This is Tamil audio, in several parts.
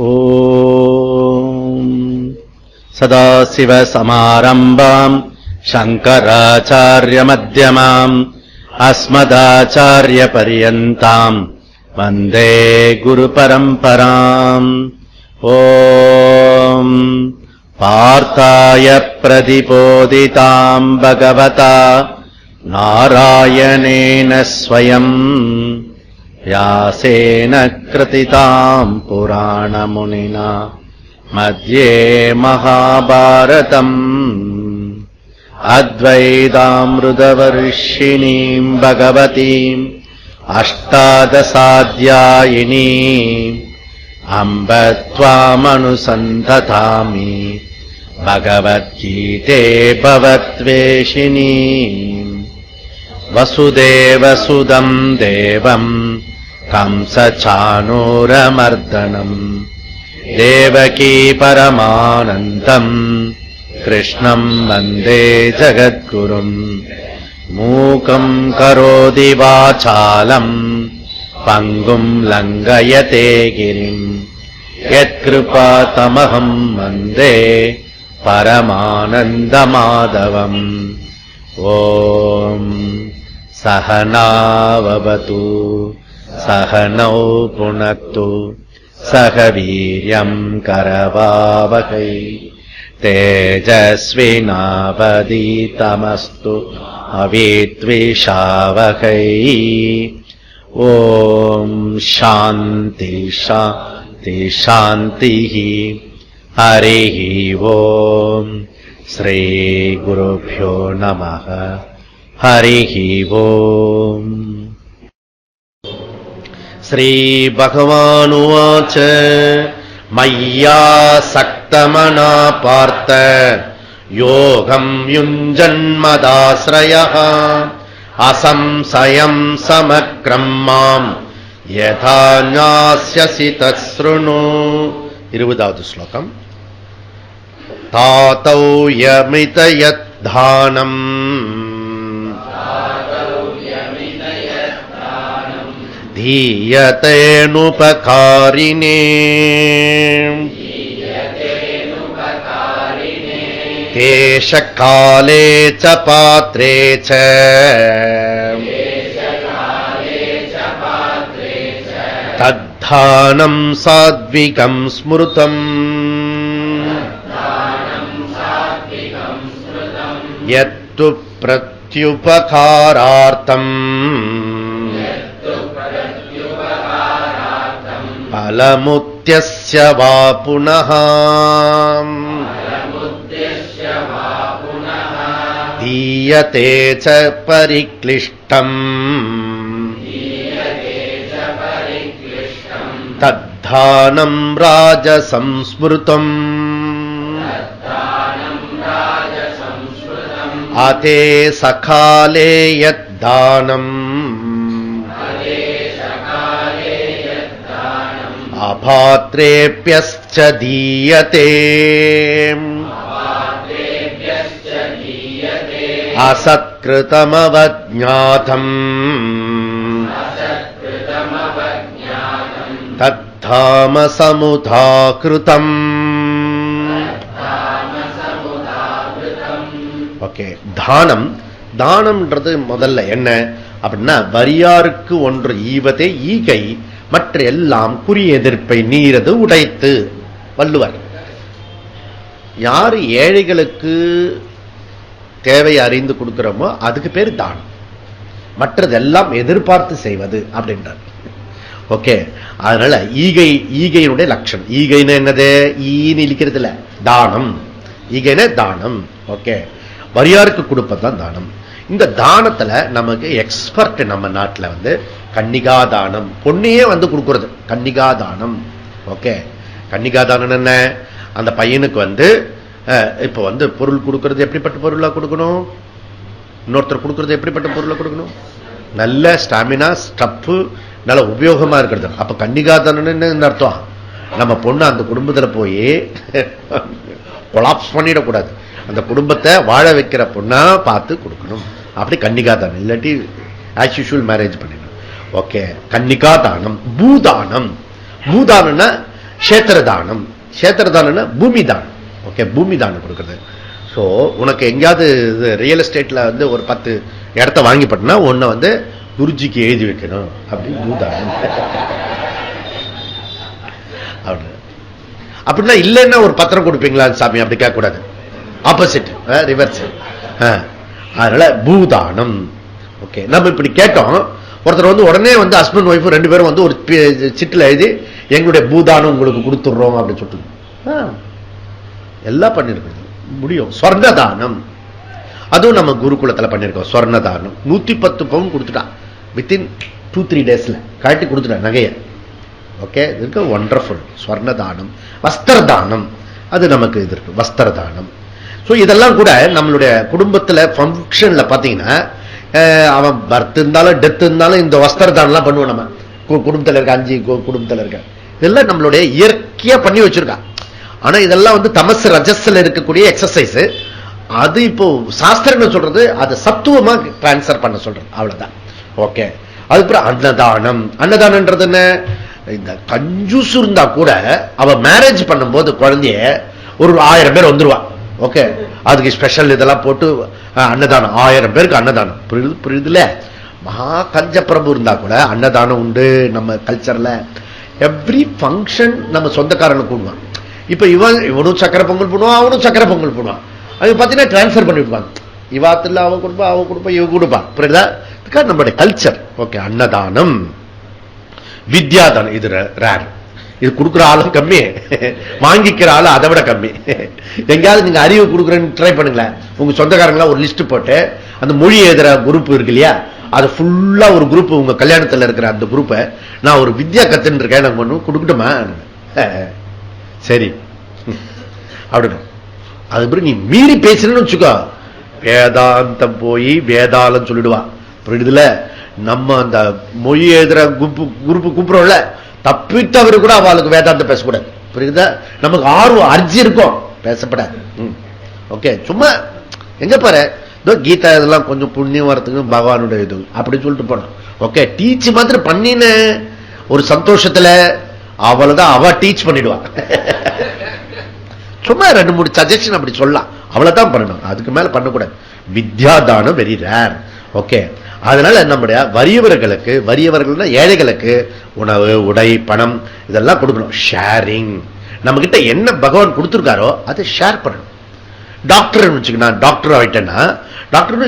ஓம் சதாசிவசமாரம்பாம் சங்கராச்சார்யமத்யமாம் அஸ்மதாச்சார்யபர்யந்தாம் வந்தே குருபரம்பராம். ஓம் பார்த்தாய பிரதிபோதிதாம் பகவதா நாராயணேன ஸ்வயம் व्यासेन कृतिताम् पुराणमुनिना मध्ये महाभारतम् अद्वैतामृतवर्षिणीम् भगवतीम् अष्टादशाध्यायिनीम् अम्ब त्वामनुसन्धतामि भगवद्गीते भवद्वेषिणीम्. वसुदेवसुदम् देवम् कंसचाणूरमर्दनम् देवकी परमानन्दम् कृष्णम् वन्दे जगद्गुरुम्. मूकम् करोति वाचालम् पङ्गुम् लङ्घयते गिरिम् यत्कृपातमहम् वन्दे परमानन्दमाधवम्. ओम् सहनाववतु सहनौ पुनक्तु सह वीर्यम् करवावहै तेजस्विनावधीतमस्तु अविद्विषावहै. ॐ शान्ति शान्ति शान्तिः. हरिः ॐ श्रीगुरुभ्यो नमः. हरिः ॐ. श्रीभगवानुवाच मय्यासक्तमना पार्थ योगम् युञ्जन्मदाश्रयः असंशयम् समग्रम् माम् यथा ज्ञास्यसि तच्छृणु. 20வது ஸ்லோகம். தாதௌ யமிதயத்தானம் தீயதேனுபகாரிணே தேசகாலே ச பாத்ரே ச தத்தானம் சாத்விகம் ஸ்மிருதம் யத்து பிரத்யுபகாரார்த்தம் பலமுத்யஸ்ய வா புனः தீயதே ச பரிக்ளிஷ்டம் தத்தானம் ராஜசம் ஸ்மிருதம். அதே சகாலே யத்தானம் அபாத்ரேப்யஸ்ச தீயதே அசத்கிருதமவஜ்ஞாதம் தத்தாமசமுதாகிருதம். ஓகே, தானம். தானம்ன்றது முதல்ல என்ன அப்படின்னா, வரியாருக்கு ஒன்று ஈவதே ஈகை மற்ற எல்லாம் குறி எதிர்ப்பை நீரது உடைத்து. வள்ளுவர். யாரு ஏழைகளுக்கு தேவையை அறிந்து கொடுக்கிறோமோ அதுக்கு பேர் தானம். மற்றதெல்லாம் எதிர்பார்த்து செய்வது அப்படின்றார். ஓகே, அதனால ஈகையினுடைய லட்சணம். ஈகைன்னு என்னது? ஈன்னு இழிக்கிறது இல்ல, தானம். ஈகைன்னு தானம். ஓகே, வரியாருக்கு கொடுப்பதுதான் தானம். இந்த தானத்துல நமக்கு எக்ஸ்பர்ட் நம்ம நாட்டில் கன்னிகா தானம். பொண்ணையே கொடுக்கிறது கன்னிகா தானம். ஓகே, கன்னிகா தானம் என்ன? அந்த பையனுக்கு இப்ப பொருள் கொடுக்கிறது எப்படிப்பட்ட பொருளா கொடுக்கணும்? இன்னொருத்தர் கொடுக்கிறது எப்படிப்பட்ட பொருளை கொடுக்கணும்? நல்ல ஸ்டாமினா, ஸ்டப்பு, நல்ல உபயோகமா இருக்கிறது. அப்ப கன்னிகா தானம்னு அர்த்தம். நம்ம பொண்ணு அந்த குடும்பத்துல போய் கொலாப்ஸ் பண்ணிடக்கூடாது. அந்த குடும்பத்தை வாழ வைக்கிற பொண்ணா பார்த்து கொடுக்கணும். அப்படி கன்னிகா தானம். இல்லாட்டி ஆஸ் யூஷுவல் மேரேஜ் பண்ணிடணும். ஓகே, கன்னிகா தானம். பூதானம். பூதானம்னா கஷேத்திர தானம். கஷேத்திர தானம்னா பூமி தானம். ஓகே, பூமி தானம் கொடுக்குறது. ஸோ உனக்கு எங்கேயாவது ரியல் எஸ்டேட்ல வந்து ஒரு 10 இடத்த வாங்கி போட்டனா ஒன்ன வந்து குருஜிக்கு எழுதி வைக்கணும் அப்படின்னு பூதானம். அப்படின்னா இல்லைன்னா ஒரு பத்திரம் கொடுப்பீங்களா சாமி? அப்படி கேட்க கூடாது, ஆப்போசிட், ரிவர்ஸ். அதனால பூதானம். ஓகே, நம்ம இப்படி கேட்டோம். ஒருத்தர் வந்து உடனே வந்து ஹஸ்பண்ட் ஒய்ஃப் 2 பேரும் வந்து ஒரு சிட்டில் எழுதி எங்களுடைய பூதானம் உங்களுக்கு கொடுத்துடுறோம் அப்படின்னு சொல்லிட்டு எல்லாம் பண்ணிருக்கிறது முடியும். சொர்ணதானம், அதுவும் நம்ம குருகுலத்தில் பண்ணிருக்கோம். சொர்ணதானம் 110 பவுன் கொடுத்துட்டான் வித்தின் 2-3 டேஸ்ல கழட்டி கொடுத்துட்டான் நகையை. ஓகே, இதுக்கு ஒண்டர்ஃபுல். ஸ்வர்ணதானம், வஸ்திரதானம், அது நமக்கு இது இருக்கு வஸ்திரதானம். ஸோ இதெல்லாம் கூட நம்மளுடைய குடும்பத்தில் ஃபங்க்ஷன்ல பார்த்தீங்கன்னா அவன் பர்த் இருந்தாலும் டெத் இருந்தாலும் இந்த வஸ்திரதானம்லாம் பண்ணுவோம். நம்ம குடும்பத்தில் இருக்க 5 குடும்பத்தில் இருக்க இதெல்லாம் நம்மளுடைய இயற்கையா பண்ணி வச்சிருக்கான். ஆனா இதெல்லாம் வந்து தமசு ரஜஸ்ல இருக்கக்கூடிய எக்ஸசைஸ். அது இப்போ சாஸ்திரம் சொல்றது அது சத்துவமா டிரான்ஸ்பர் பண்ண சொல்றது, அவ்வளவுதான். ஓகே, அதுக்கப்புறம் அன்னதானம். அன்னதானம்ன்றது என்ன? இந்த கஞ்சூஸ் இருந்தா கூட அவ மேரேஜ் பண்ணும்போது குழந்தைய ஒரு 1000 பேர் வந்துருவான். ஓகே, அதுக்கு ஸ்பெஷல் இதெல்லாம் போட்டு அன்னதானம், 1000 பேருக்கு அன்னதானம். புரியுதுல? மகா கஞ்ச பிரபு இருந்தா கூட அன்னதானம் உண்டு நம்ம கல்ச்சர்ல. எவ்ரி ஃபங்க்ஷன் நம்ம சொந்தக்காரனை கூடுவான். இப்ப இவனும் சக்கரை பொங்கல் பண்ணுவான், அவனும் சக்கரை பொங்கல் பண்ணுவான். அது பார்த்தீங்கன்னா டிரான்ஸ்பர் பண்ணி விடுவாங்க. இவாத்துல அவன் கொடுப்பான், அவன் கொடுப்பான், இவன் கொடுப்பான். புரியுதா? நம்முடைய கல்ச்சர். ஓகே, அன்னதானம். வித்யாதானம் இது ரேர். இது கொடுக்குற ஆளும் கம்மி, வாங்கிக்கிற ஆளு அதை விட கம்மி. எங்கேயாவது நீங்க அறிவு கொடுக்குறேன்னு ட்ரை பண்ணுங்களேன். உங்க சொந்தக்காரங்களா ஒரு லிஸ்ட் போட்டு அந்த மொழி எழுதுற குரூப் இருக்கு இல்லையா, அது ஃபுல்லா ஒரு குரூப், உங்க கல்யாணத்தில் இருக்கிற அந்த குரூப்பை நான் ஒரு வித்யா கத்துன்னு இருக்கேன், நாங்க ஒண்ணு கொடுக்கட்டுமா? சரி அப்படின்னு. அதுக்கப்புறம் நீ மீறி பேசணும்னு வச்சுக்கோ, வேதாந்தம் போய் வேதாளம் சொல்லிடுவா. புரியுதுல? நம்ம அந்த மொழி எழுதுற குரூப் கூப்பிடுறோம்ல, தப்பித்தவரு கூட அவளுக்கு வேதாந்தம் பேசக்கூடாது. புரியுதா? நமக்கு ஆர்வம் அர்ஜி இருக்கும், பேசப்படாது. ஓகே, சும்மா எங்க பாரு கீதா இதெல்லாம் கொஞ்சம் புண்ணியம் வரத்துக்கு பகவானுடைய இது அப்படின்னு சொல்லிட்டு போனோம். ஓகே, டீச் மாத்திரம் பண்ணின ஒரு சந்தோஷத்துல அவளதான் அவ டீச் பண்ணிடுவான். சும்மா 2-3 சஜஷன் அப்படி சொல்லலாம், அவ்வளவுதான் பண்ணணும், அதுக்கு மேல பண்ணக்கூடாது. வித்யாதானம் வெரி ரேர். ஓகே, அதனால நம்முடைய வறியவர்கள் ஏழைகளுக்கு உணவு, உடை, பணம் இதெல்லாம் கொடுக்கணும். ஷேரிங். நம்ம கிட்ட என்ன பகவான் கொடுத்துருக்காரோ அதை ஷேர் பண்ணணும். டாக்டர் வச்சுக்கணும், டாக்டர் ஆயிட்டேன்னா டாக்டர்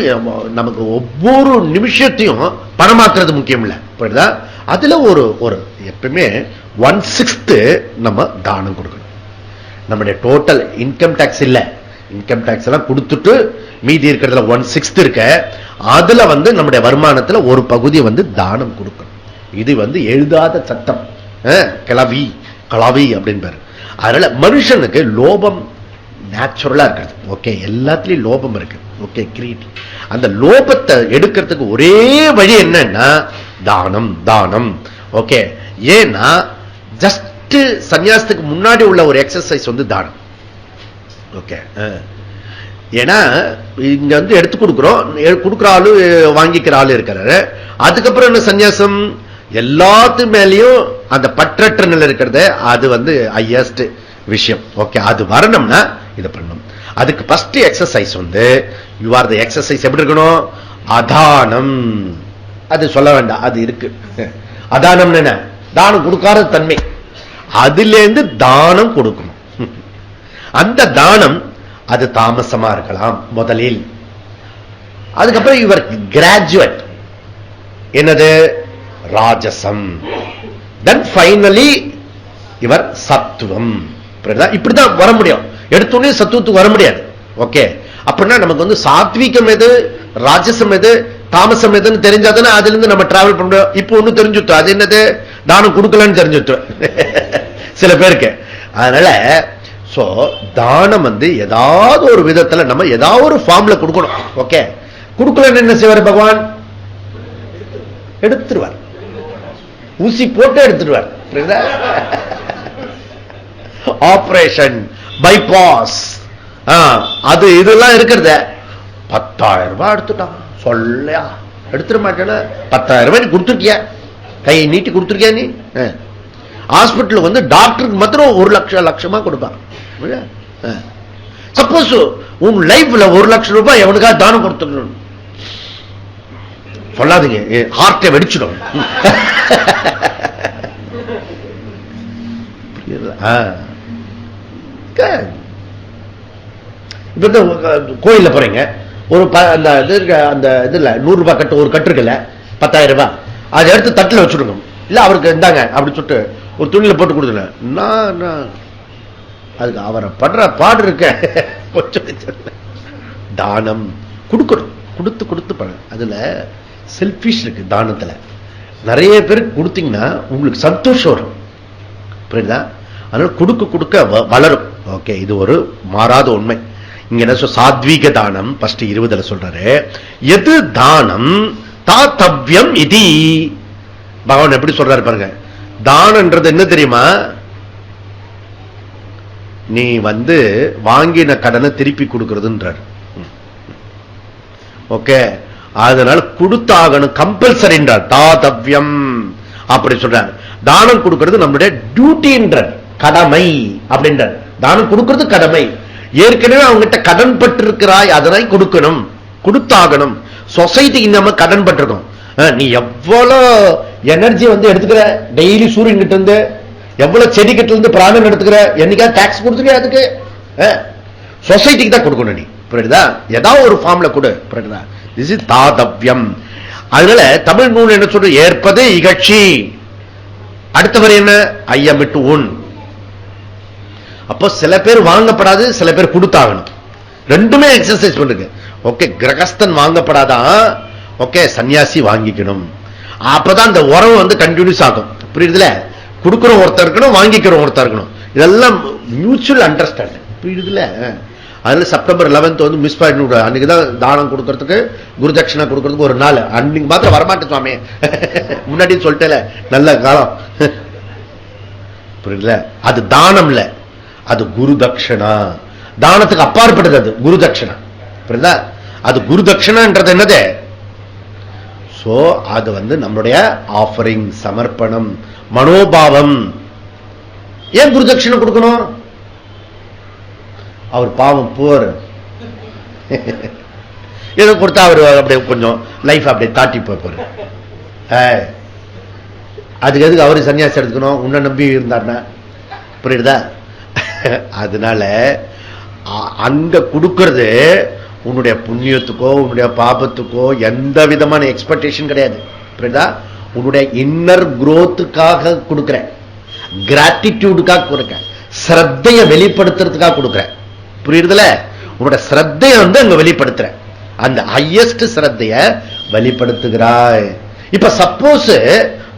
நமக்கு ஒவ்வொரு நிமிஷத்தையும் பணமாக்குறது முக்கியம் இல்லை. புரியுதா? அதுல ஒரு எப்பவுமே 1/6 நம்ம தானம் கொடுக்கணும். நம்முடைய டோட்டல் இன்கம் டாக்ஸ் இல்ல, இன்கம் டாக்ஸ் எல்லாம் கொடுத்துட்டு மீதி இருக்கிறதுல 1/6 இருக்க, அதுல வந்து நம்முடைய வருமானத்துல ஒரு பகுதியை வந்து தானம் கொடுக்கணும். இது வந்து எழுதாத சட்டம், கலவி அப்படின்னு பாரு. அதனால மனுஷனுக்கு லோபம் நேச்சுரலா இருக்கிறது. ஓகே, எல்லாத்துலயும் லோபம் இருக்கு. Okay, great. அந்த லோபத்தை எடுக்கிறதுக்கு ஒரே வழி என்னன்னா தானம். தானம். ஓகே, ஏன்னா ஜஸ்ட் சன்னியாசத்துக்கு முன்னாடி உள்ள ஒரு எக்ஸசைஸ் வந்து தானம். ஓகே, ஏன்னா இங்க வந்து எடுத்து கொடுக்கிறோம், கொடுக்குற ஆளு வாங்கிக்கிற ஆளு இருக்கிறாரு. அதுக்கப்புறம் என்ன சன்னியாசம்? எல்லாத்து மேலேயும் அந்த பற்றற்ற நிலை இருக்கிறது, அது வந்து ஹையஸ்ட் விஷயம். ஓகே, அது வரணும்னா இதை பண்ணணும். அதுக்கு ஃபர்ஸ்ட் எக்ஸசைஸ் வந்து யூ ஆர் தி எக்ஸசைஸ் எப்படி இருக்கணும்? அதானம். அது சொல்ல வேண்டாம், அது இருக்கு. அதானம் என்ன? தானம் கொடுக்காத தன்மை. அதுல இருந்து தானம் கொடுக்கணும். அந்த தானம் அது தாமசமா இருக்கலாம் முதலில். அதுக்கப்புறம் இவர் கிராஜுவேட் என்னது? ராஜசம். தென் ஃபைனலி இவர் சத்துவம். இப்படிதான் வர முடியும். எடுத்தோடனே சத்துவத்துக்கு வர முடியாது. ஓகே, அப்படின்னா நமக்கு வந்து சாத்வீகம் எது, ராஜசம் எது, தாமசம் எதுன்னு தெரிஞ்சாதானே அதுல இருந்து நம்ம டிராவல் பண்ண முடியும். இப்போ ஒண்ணு தெரிஞ்சுட்டோம், அது என்னது? தானம் கொடுக்கலன்னு தெரிஞ்சுட்டோம் சில பேருக்கு. அதனால சோ தானம் வந்து ஏதாவது ஒரு விதத்துல நம்ம ஏதாவது ஒரு ஃபார்ம்ல கொடுக்கணும். ஓகே, கொடுக்கலன்னு என்ன செய்வார் பகவான்? எடுத்துருவார், ஊசி போட்டு எடுத்துடுவார். ஆபரேஷன், பைபாஸ், அது இதெல்லாம் இருக்கிறத 10,000 ரூபாய் எடுத்துட்டான். சொல்லையா எடுத்துட மாட்டேன்னா 10,000 ரூபாய் கொடுத்துருக்கியா? கையை நீட்டி கொடுத்துருக்கியா நீ? ஹாஸ்பிட்டல் வந்து டாக்டருக்கு மாத்திரம் 1 லட்சமா கொடுப்பாங்க. சப்போஸ் உன் லைஃப்ல 1 லட்சம் ரூபாய் எவனுக்காக தானம் கொடுத்துக்கணும் சொல்லாதீங்க, ஹார்ட்டை வெடிச்சிடும். கோயில்ல போறீங்க, ஒரு அந்த இதுல 100 ரூபாய் கட்டு, ஒரு கட்டு இருக்குல்ல 10,000 ரூபாய், அதை எடுத்து தட்டுல வச்சுடுங்க. இல்ல அவருக்கு இருந்தாங்க அப்படி சொல்லிட்டு ஒரு துணியில போட்டு கொடுத்துல, அதுக்கு அவரை படுற பாடு இருக்க. தானம் கொடுக்கணும், கொடுத்து கொடுத்து பழ. அதுல செல்ஃபிஷ் இருக்கு தானத்துல. நிறைய பேருக்கு கொடுத்தீங்கன்னா உங்களுக்கு சந்தோஷம் வரும், புரியுதா? அதனால கொடுக்க கொடுக்க வளரும். ஓகே, இது ஒரு மாறாத உண்மை. இங்க என்ன சாத்வீக தானம் ஃபர்ஸ்ட் 20 சொல்றாரு. எது தானம் தாத்தவ்யம் இதி. பகவான் எப்படி சொல்றாரு பாருங்க. தானம்ன்றது என்ன தெரியுமா? நீ வந்து வாங்கின கடனை திருப்பி கொடுக்கிறதுன்றார். ஓகே, அதனால கொடுத்தாகணும், கம்பல்சரின்றார். தாத்தவ்யம் அப்படி சொல்றார். தானம் கொடுக்கிறது நம்மளுடைய டியூட்டின்றார், கடமை அப்படின்றார். தானம் கொடுக்கிறது கடமை. ஏற்கனவே அவங்ககிட்ட கடன் பட்டிருக்கிறாய், அதனை கொடுக்கணும், கொடுத்தாகணும். சொசைட்டிக்கு நம்ம கடன் பட்டிருக்கோம். நீ எவ்வளவு எனர்ஜி வந்து எடுத்துக்கிற டெய்லி சூரியன் கிட்ட இருந்து, எவ்வளவு செடி கிட்ட இருந்து பிராணம் எடுத்துக்கிற, என்னைக்கா டாக்ஸ் கொடுத்துக்க, அதுக்கு சொசைட்டிக்கு தான் கொடுக்கணும். நீ புரியுதா? ஏதாவது ஒரு ஃபார்ம்ல கொடு, புரியுதா? திஸ் இஸ் தாதவ்யம். அதனால தமிழ் நூல் என்ன சொல்ற? ஏற்பது இகழ்ச்சி. அடுத்தவர் என்ன? ஐயமிட்டு உன். அப்போ சில பேர் வாங்கப்படாது, சில பேர் கொடுத்தாகணும். ரெண்டுமே எக்ஸசைஸ் பண்ணுங்க. ஓகே, கிரகஸ்தன் வாங்கப்படாதான், ஓகே, சன்னியாசி வாங்கிக்கணும். அப்பதான் இந்த உறவு வந்து கண்டினியூஸ் ஆகும். புரியுதுல? கொடுக்கிற ஒருத்தர் இருக்கணும், வாங்கிக்கிற ஒருத்தர் இருக்கணும். இதெல்லாம் மியூச்சுவல் அண்டர்ஸ்டாண்டிங். புரியுதுல? அதனால செப்டம்பர் 11 வந்து மிஸ் பண்ணிவிட. அன்னைக்குதான் தானம் கொடுக்கறதுக்கு, குருதட்சிணா கொடுக்கறதுக்கு ஒரு நாள். அன்னைக்கு மாத்திரம் வரமாட்டேன் சுவாமி, முன்னாடி சொல்லிட்டேல, நல்ல காலம். புரியுதுல? அது தானம் இல்ல, அது குரு தட்சணா. தானத்துக்கு அப்பாற்பட்டது அது குரு தட்சணா. புரியுதா? அது குரு தட்சணான்றது என்னது? சோ அது வந்து நம்மளுடைய ஆஃபரிங், சமர்ப்பணம், மனோபாவம். ஏன் குரு தட்சணை கொடுக்கணும்? அவர் பாவம் போர், ஏதோ கொடுத்தா அவர் அப்படியே கொஞ்சம் லைஃப் அப்படியே தாட்டி போற. அதுக்கு எதுக்கு அவரு சன்னியாசி எடுத்துக்கணும்? உன்னை நம்பி இருந்தார்னா. புரியுதா? அதனால அங்க கொடுக்கிறது உன்னுடைய புண்ணியத்துக்கோ உன்னுடைய பாபத்துக்கோ எந்த விதமான எக்ஸ்பெக்டேஷன் கிடையாது. புரியுதா? உன்னுடைய இன்னர் குரோத்துக்காக கொடுக்கிற, கிராட்டிடியூடுக்காக கொடுக்க, ஸ்ரத்தையை வெளிப்படுத்துறதுக்காக கொடுக்கிற. புரியுதுல? உன்னோட ஸ்ரத்தையை வந்து அங்க வெளிப்படுத்துற, அந்த ஹையஸ்ட் ஸ்ரத்தைய வெளிப்படுத்துகிறாய். இப்ப சப்போஸ்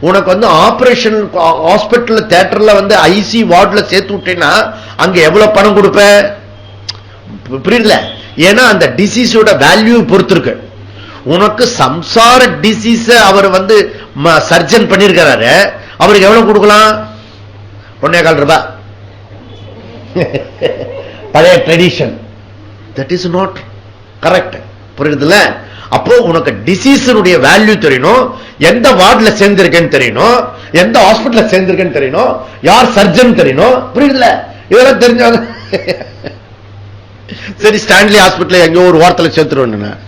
உனக்கு வந்து ஆபரேஷன் ஹாஸ்பிட்டல் தியேட்டர்ல வந்து ஐசி வார்டுல சேர்த்து விட்டேன்னா அங்க எவ்வளவு பணம் கொடுப்ப? புரியுதுல? ஏன்னா அந்த டிசீஸோட வேல்யூ பொறுத்து இருக்கு. உனக்கு சம்சார டிசீஸ் அவர் வந்து சர்ஜன் பண்ணிருக்கிறாரு, அவருக்கு எவ்வளவு கொடுக்கலாம்? 1.25 ரூபாய். பழைய tradition. That is not correct. புரியுதுல? அப்போ உனக்கு டிசீஸனுடைய வேல்யூ தெரியணும், எந்த வார்டுல சேர்ந்திருக்கேன்னு தெரியணும், எந்த ஹாஸ்பிட்டல் சேர்ந்திருக்கேன்னு தெரியணும், யார் சர்ஜன் தெரியணும். புரியுதுல? இதெல்லாம் தெரிஞ்சாங்க. சரி, ஸ்டான்லி ஹாஸ்பிட்டல் எங்கேயோ ஒரு வாரத்தில் சேர்த்துருவேன்.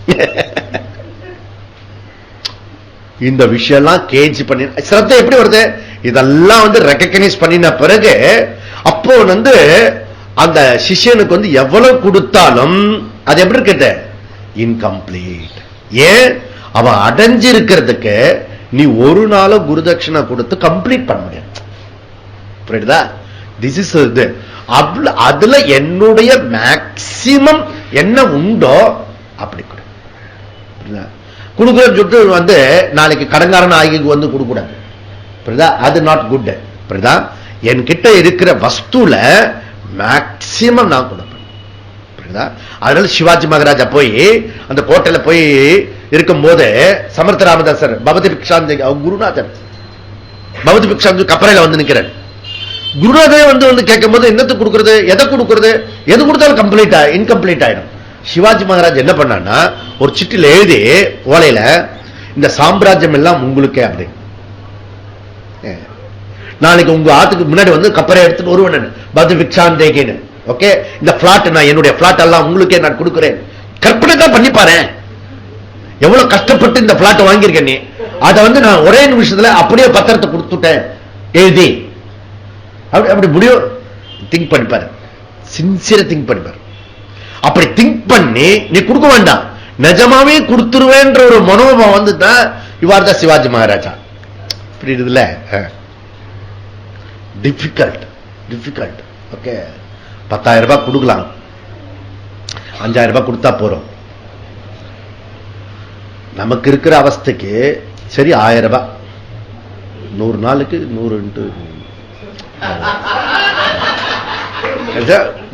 இந்த விஷயம் எல்லாம் கேஜி பண்ணி சிரத்தை எப்படி வருது? இதெல்லாம் வந்து ரெகக்னைஸ் பண்ணின பிறகு அப்போ வந்து அந்த சிஷ்யனுக்கு வந்து எவ்வளவு கொடுத்தாலும் அது எப்படி இருக்குது? இன்கம்ப்ளீட். ஏன்? அவன் அடைஞ்சிருக்கிறதுக்கு நீ ஒரு நாள் குருதட்சணை கொடுத்து கம்ப்ளீட் பண்ண முடியாது. புரியுதா? திஸ் இஸ் இது. அதுல என்னுடைய மேக்சிமம் என்ன உண்டோ அப்படி கொடு. கொடுக்குற சொல்லிட்டு வந்து நாளைக்கு கடங்காரன் ஆகி வந்து கொடுக்கூடாது. புரியுதா? அது நாட் குட். புரியுதா? என்கிட்ட இருக்கிற வஸ்துல மேக்சிமம் நான் கொடுப்பேன். புரியுதா? அதனால சிவாஜி மகாராஜா போய் அந்த கோட்டையில போய் இருக்கும் போது சமர்த்த ராமதாசர் பவதி பிக்ஷாந்தி குருநாதர் பவதி பிக்ஷாந்தி கப்பறையில வந்து நிற்கிறார். குருநாதே வந்து கேட்கும் போது என்னத்துக்கு கொடுக்கறது, எதை கொடுக்கறது, எது கொடுத்தாலும் கம்ப்ளீட் இன்கம்ப்ளீட் ஆயிடும். சிவாஜி மகாராஜ் என்ன பண்ணான்னா ஒரு சிட்டில எழுதி ஓலையில, இந்த சாம்ராஜ்யம் எல்லாம் உங்களுக்கே அப்படி, நாளைக்கு உங்க ஆத்துக்கு முன்னாடி வந்து கப்பரை எடுத்துட்டு வருவேன் பது விக்ஷான் தேகேன்னு. ஓகே, இந்த பிளாட் நான் என்னுடைய பிளாட் எல்லாம் உங்களுக்கே நான் கொடுக்கிறேன். கற்பனை தான் பண்ணி பாரு, எவ்வளவு கஷ்டப்பட்டு இந்த பிளாட் வாங்கியிருக்கேன். நீ அதை வந்து நான் ஒரே நிமிஷத்துல அப்படியே பத்திரத்தை கொடுத்துட்டேன் எழுதி. அப்படி அப்படி முடியும். திங்க் பண்ணிப்பாரு, சின்சியரா திங்க் பண்ணிப்பாரு. அப்படி திங்க் பண்ணி நீ கொடுக்க வேண்டாம், நிஜமாவே கொடுத்துருவேன்ற ஒரு மனோபாவம் வந்துதான் இவ்வாறு தான் சிவாஜி மகாராஜா. புரியுதுல? Difficult difficult. ஓகே, 10,000 ரூபாய் கொடுக்கலாம், 5,000 ரூபாய் கொடுத்தா போறோம். நமக்கு இருக்கிற அவஸ்தைக்கு சரி 1000 ரூபாய் 100 நாளுக்கு 100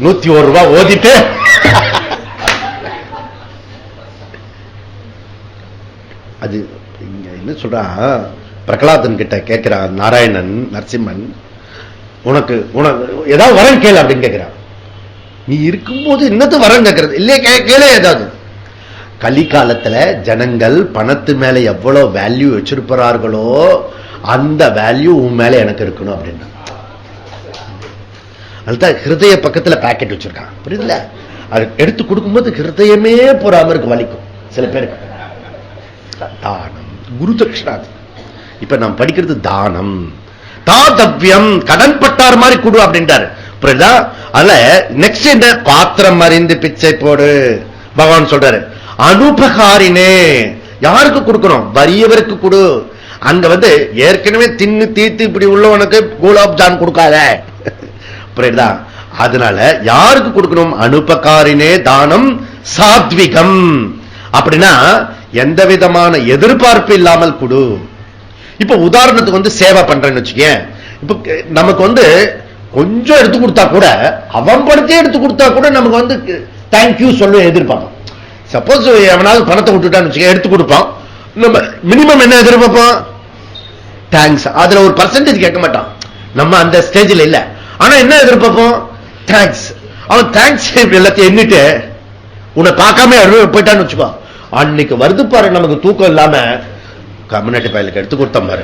101 ரூபாய் ஓதிட்டு அது என்ன சொல்றான், பிரகலாதன் கிட்ட கேட்கிறான் நாராயணன் நரசிம்மன், உனக்கு உனக்கு ஏதாவது வரம் கேளு அப்படின்னு கேட்கிறான். நீ இருக்கும்போது என்னது வரம் கேட்கறது இல்லையே, கேளு ஏதாவது. கலிகாலத்துல ஜனங்கள் பணத்து மேல எவ்வளவு வேல்யூ வச்சிருப்பார்களோ அந்த வேல்யூ உன் மேல எனக்கு இருக்கணும் அப்படின்னா. அதுதான் ஹிருதய பக்கத்துல பாக்கெட் வச்சிருக்கான். புரியுதுல? அது எடுத்து கொடுக்கும்போது ஹிருதயமே போறாம இருக்கு, வலிக்கும் சில பேருக்கு. தானம் குரு தட்சிணா. இப்ப நாம் படிக்கிறது தானம். தாதவ்யம், கடன் பட்டார் மாதிரி கொடு அப்படின்றாரு. புரியுதா? அதுல நெக்ஸ்ட் என்ன, பாத்திரம் அறிந்து பிச்சை போடு. பகவான் சொல்றாரு அனுபகாரினே, யாருக்கு கொடுக்கணும்? வறியவருக்கு கொடு. அங்க வந்து ஏற்கனவே தின்னு தீர்த்து இப்படி உள்ளவனுக்கு குலாப் ஜான் கொடுக்காத. புரியுதா? அதனால யாருக்கு கொடுக்கணும்? அனுபகாரினே தானம் சாத்விகம். அப்படின்னா எந்த விதமான எதிர்பார்ப்பு இல்லாமல் கொடு. இப்ப உதாரணத்துக்கு வந்து சேவை பண்றேன்னு வச்சுக்கேன். இப்ப நமக்கு வந்து கொஞ்சம் எடுத்து கொடுத்தா கூட, அவன் படத்தையே எடுத்து கொடுத்தா கூட நமக்கு வந்து தேங்க்யூ சொல்ல எதிர்பார்ப்போம். சப்போஸ் எவனாவது பணத்தை விட்டுட்டான்னு வச்சுக்க, எடுத்து கொடுப்பான், நம்ம மினிமம் என்ன எதிர்பார்ப்போம்? தேங்க்ஸ். அதுல ஒரு பர்சன்டேஜ் கேட்க மாட்டான், நம்ம அந்த ஸ்டேஜில் இல்ல. ஆனா என்ன எதிர்பார்ப்போம்? தேங்க்ஸ். அவன் தேங்க்ஸ் எல்லாத்தையும் எண்ணிட்டு உன்னை பார்க்காம போயிட்டான்னு வச்சுக்கோ, அன்னைக்கு வருது பாரு நமக்கு தூக்கம் இல்லாம, கம்யூனிட்டி பயலுக்கு எடுத்து கொடுத்த பாரு.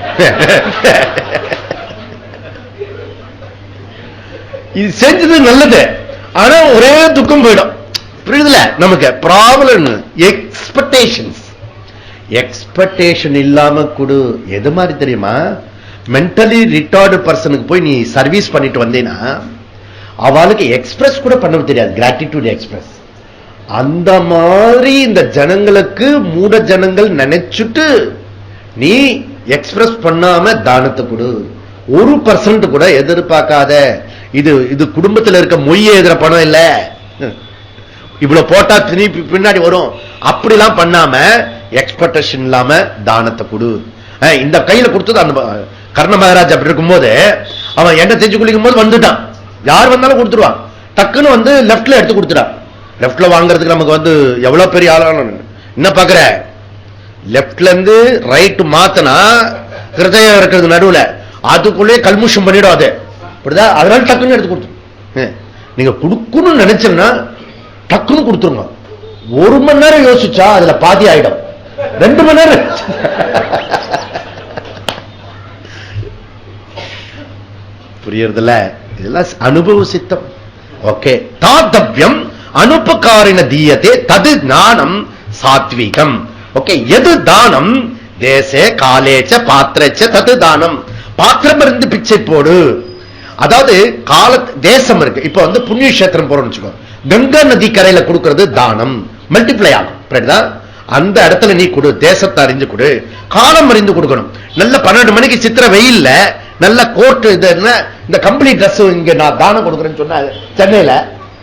இது செஞ்சது நல்லது, ஆனா ஒரே துக்கம் போயிடும். புரியுதுல? நமக்கு ப்ராப்ளம் எக்ஸ்பெக்டேஷன்ஸ். எக்ஸ்பெக்டேஷன் இல்லாம கொடு. எது மாதிரி தெரியுமா? மென்டலி ரிட்டார்டு பர்சனுக்கு போய் நீ சர்வீஸ் பண்ணிட்டு வந்தீங்கன்னா அவளுக்கு எக்ஸ்பிரஸ் கூட பண்ண தெரியாது, கிராட்டிடியூட் எக்ஸ்பிரஸ். அந்த மாதிரி இந்த ஜனங்களுக்கு மூட ஜனங்கள் நினைச்சுட்டு நீ எக்ஸ்பிரஸ் பண்ணாம தானத்தை கொடு. 1% கூட எதிர்பார்க்காத. இது இது குடும்பத்தில் இருக்க மொய்ய எதிர பணம் இல்ல, இவ்வளவு போட்டா திருப்பி பின்னாடி வரும், அப்படிலாம் பண்ணாம எக்ஸ்பெக்டேஷன் இல்லாம தானத்தை கொடு. இந்த கையில கொடுத்தது அந்த கர்ண மகாராஜ் அப்படி இருக்கும்போது அவன் எண்ணெய் தேய்ச்சி குளிக்கும் போது வந்துட்டான், யார் வந்தாலும் கொடுத்துருவான். டக்குன்னு வந்து லெப்ட்ல எடுத்து கொடுத்துட்டான். லெப்ட்ல வாங்குறதுக்கு நமக்கு வந்து எவ்வளவு பெரிய ஆளான என்ன பாக்குற, லெப்ட்ல இருந்து ரைட் மாத்தனா ஹிருதயம் இருக்கிறது நடுவுல, அதுக்குள்ளே கல்முஷம் பண்ணிடும் அது. அதனால டக்குன்னு எடுத்து கொடுத்து நீங்க கொடுக்கணும்னு நினைச்சோம்னா டக்குன்னு கொடுத்துருங்க. 1 மணி நேரம் யோசிச்சா அதுல பாதி ஆயிடும், 2 மணி நேரம். புரியறதுல? இதெல்லாம் அனுபவ சித்தம். ஓகே, தாத்தவ்யம் அனுபகாரின தீயத்தே தது ஞானம் சாத்விகம். ஓகே, எது தானம்? தேசே காலேச்ச பாத்திரச்ச தது தானம். பாத்திரம் இருந்து பிச்சை போடு. அதாவது கால தேசம் இருக்கு. இப்ப வந்து புண்ணிய கஷேத்திரம் போறோம்னு வச்சுக்கோ, கங்கா நதி கரையில கொடுக்கிறது தானம், மல்டிப்ளை ஆகும். அந்த இடத்துல நீ கொடு, தேசத்தை அறிஞ்சு கொடு, காலம் அறிந்து கொடுக்கணும். நல்ல 12 மணிக்கு சித்திர வெயில்ல நல்ல கோட் இந்த கம்பெனி டிரஸ் இங்க நான் தானம் கொடுக்குறேன்னு சொன்ன சென்னையில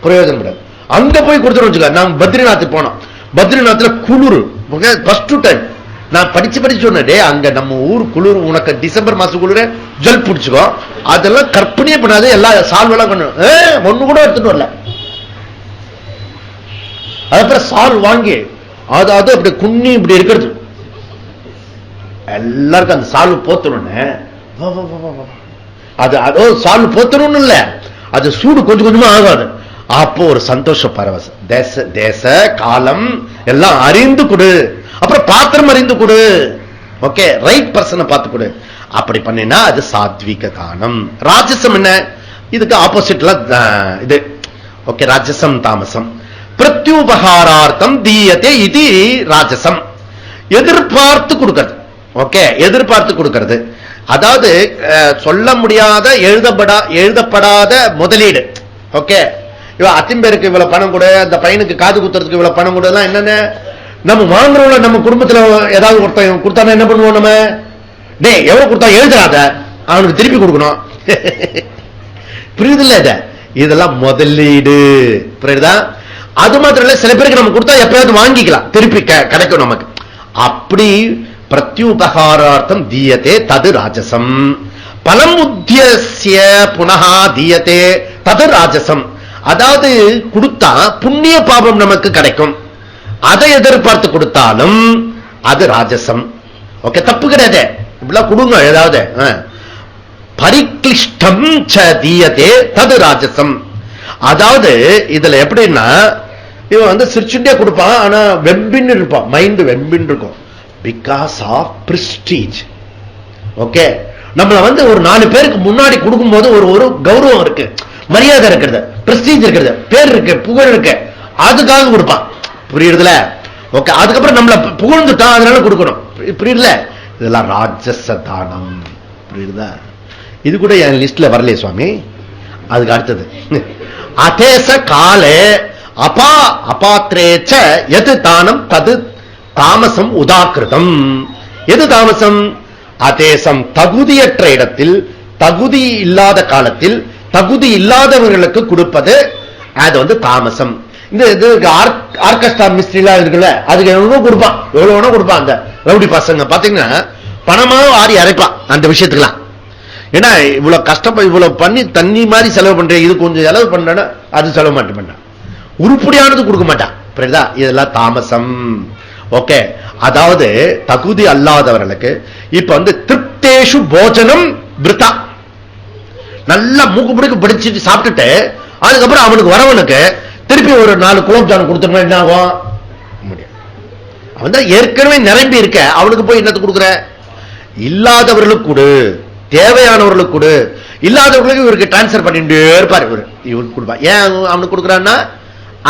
பிரயோஜனம் கிடையாது. அங்க போய் கொடுத்துரும் வச்சுக்க. நான் பத்ரிநாத் போனோம், பத்ரிநாத்ல குளிர் ஃபர்ஸ்ட் டைம் நான் படிச்சு சொன்னே, அங்க நம்ம ஊர் குளிர், உனக்கு டிசம்பர் மாசம் குளிர ஜல் பிடிச்சுக்கோ, அதெல்லாம் கற்பனையே பண்ணாது. எல்லா சால்வெல்லாம் ஒண்ணு கூட எடுத்துட்டு வரல. அதுக்கப்புறம் சால் வாங்கி அதாவது அப்படி குன்னி இப்படி இருக்கிறது, எல்லாருக்கும் அந்த சால்வு போத்தணும்னு அது அதோ சால்வு போத்தணும்னு இல்ல, அது சூடு கொஞ்சம் கொஞ்சமா ஆகாது. அப்போ ஒரு சந்தோஷ பரவசம். தேச காலம் எல்லாம் அறிந்து கொடு. அப்புறம் பாத்திரம் அறிந்து கொடு. ஓகே, ரைட் பர்சனை பார்த்து கொடு. அப்படி பண்ணினா அது சாத்விக தானம். ராஜசம் என்ன? இதுக்கு ஆப்போசிட்ல இது. ஓகே, ராஜசம் தாமசம். பிரத்யுபகாரார்த்தம் தீயதே இது ராஜசம். எதிர்பார்த்து கொடுக்கிறது. ஓகே, எதிர்பார்த்து கொடுக்கிறது. அதாவது சொல்ல முடியாத எழுதப்படாத முதலீடு. ஓகே, அத்திம்பேருக்கு இவ்வளவு பணம் கூட, அந்த பையனுக்கு காது குத்துறதுக்கு இவ்வளவு பணம் கூட, என்னென்ன நம்ம வாங்குறோம்ல, நம்ம குடும்பத்துல ஏதாவது ஒருத்தன் கொடுத்தானே என்ன பண்ணுவோம் நம்ம? டே எவ்வளவு கொடுத்தா எழுதுறாத, அவனுக்கு திருப்பி கொடுக்கணும். புரியுது இல்ல? இதெல்லாம் முதலீடு. புரியுதா? அது மாத்திரம் இல்ல, சில பேருக்கு நம்ம கொடுத்தா எப்பயாவது வாங்கிக்கலாம், திருப்பி கிடைக்கும் நமக்கு. அப்படி பிரத்யுபகாரார்த்தம் தீயதே தது ராஜசம். பலம் உத்தியஸ்ய புனஹா தீயதே தது ராஜசம். அதாவது கொடுத்தா புண்ணிய பாபம் நமக்கு கிடைக்கும், அதை எதிர்பார்த்து கொடுத்தாலும் அது ராஜசம். ஓகே, தப்பு கிடையாது, இப்படிலாம் கொடுங்க. ஏதாவது பரிக்ளிஷ்டம் ச தீயதே தது ராஜசம். அதாவது இதுல எப்படின்னா, இவன் சிரிச்சுட்டே கொடுப்பான், ஆனா வெம்பின்னு இருப்பான், மைண்ட் வெம்பின்னு இருக்கும். Because of prestige. ஓகே, நம்மள ஒரு 4 பேருக்கு முன்னாடி கொடுக்கும் போது ஒரு கௌரவம் இருக்கு, மரியாதை இருக்கிறது, பிரஸ்டீஜ் இருக்கிறது, பேர் இருக்கு, புகழ் இருக்கு, அதுக்காக கொடுப்பான். புரியுதுல? ஓகே, அதுக்கப்புறம் நம்மள புகழ்ந்துட்டான், அதனால கொடுக்கணும். புரியுதுல? இதெல்லாம் ராஜச தானம். புரியுதா? இது கூட என் லிஸ்ட்ல வரலையே சுவாமி. அதுக்கு அடுத்தது அதேச காலே அபாத்திரேச்ச எது தானம் தது தாமசம் உதாக்கிருதம். எது தாமசம்? அதேசம் தகுதியற்ற இடத்தில், தகுதி இல்லாத காலத்தில், தகுதி இல்லாதவர்களுக்கு கொடுப்பது, அது தாமசம். இந்த ஆர்கெஸ்ட்ரா மிஸ்ட்ரிலாம் இருக்குல்ல, அதுக்கு எவ்வளவு கொடுப்பான், எவ்வளவு கொடுப்பான். அந்த ரவுடி பசங்க பாத்தீங்கன்னா பணமா ஆறி அரைப்பான் அந்த விஷயத்துக்குலாம். ஏன்னா இவ்வளவு கஷ்டம், இவ்வளவு பண்ணி தண்ணி மாதிரி செலவு பண்றேன், இது கொஞ்சம் செலவு பண்ணா அது செலவு மாட்டேன், உருப்படியானது கொடுக்க மாட்டான். புரியுதா? இதெல்லாம் தாமசம். ஓகே, அதாவது தகுதி அல்லாதவர்களுக்கு இப்ப திருப்தேஷு போஜனம் விருத்தா. நல்லா மூக்கு பிடிக்க பிடிச்சிட்டு சாப்பிட்டுட்டு அதுக்கப்புறம் அவனுக்கு வரவனுக்கு திருப்பி ஒரு 4 குலோப் ஜாமுன் கொடுத்தோம்னா என்ன ஆகும்? முடியும். அவன் தான் ஏற்கனவே நிரம்பி இருக்க, அவனுக்கு போய் என்னத்து கொடுக்குற? இல்லாதவர்களுக்கு கொடு, தேவையானவர்களுக்கு கொடு. இல்லாதவர்களுக்கு இவருக்கு டிரான்ஸ்பர் பண்ணிட்டு இருப்பார், இவருக்கு கொடுப்பா. ஏன் அவனுக்கு கொடுக்குறான்னா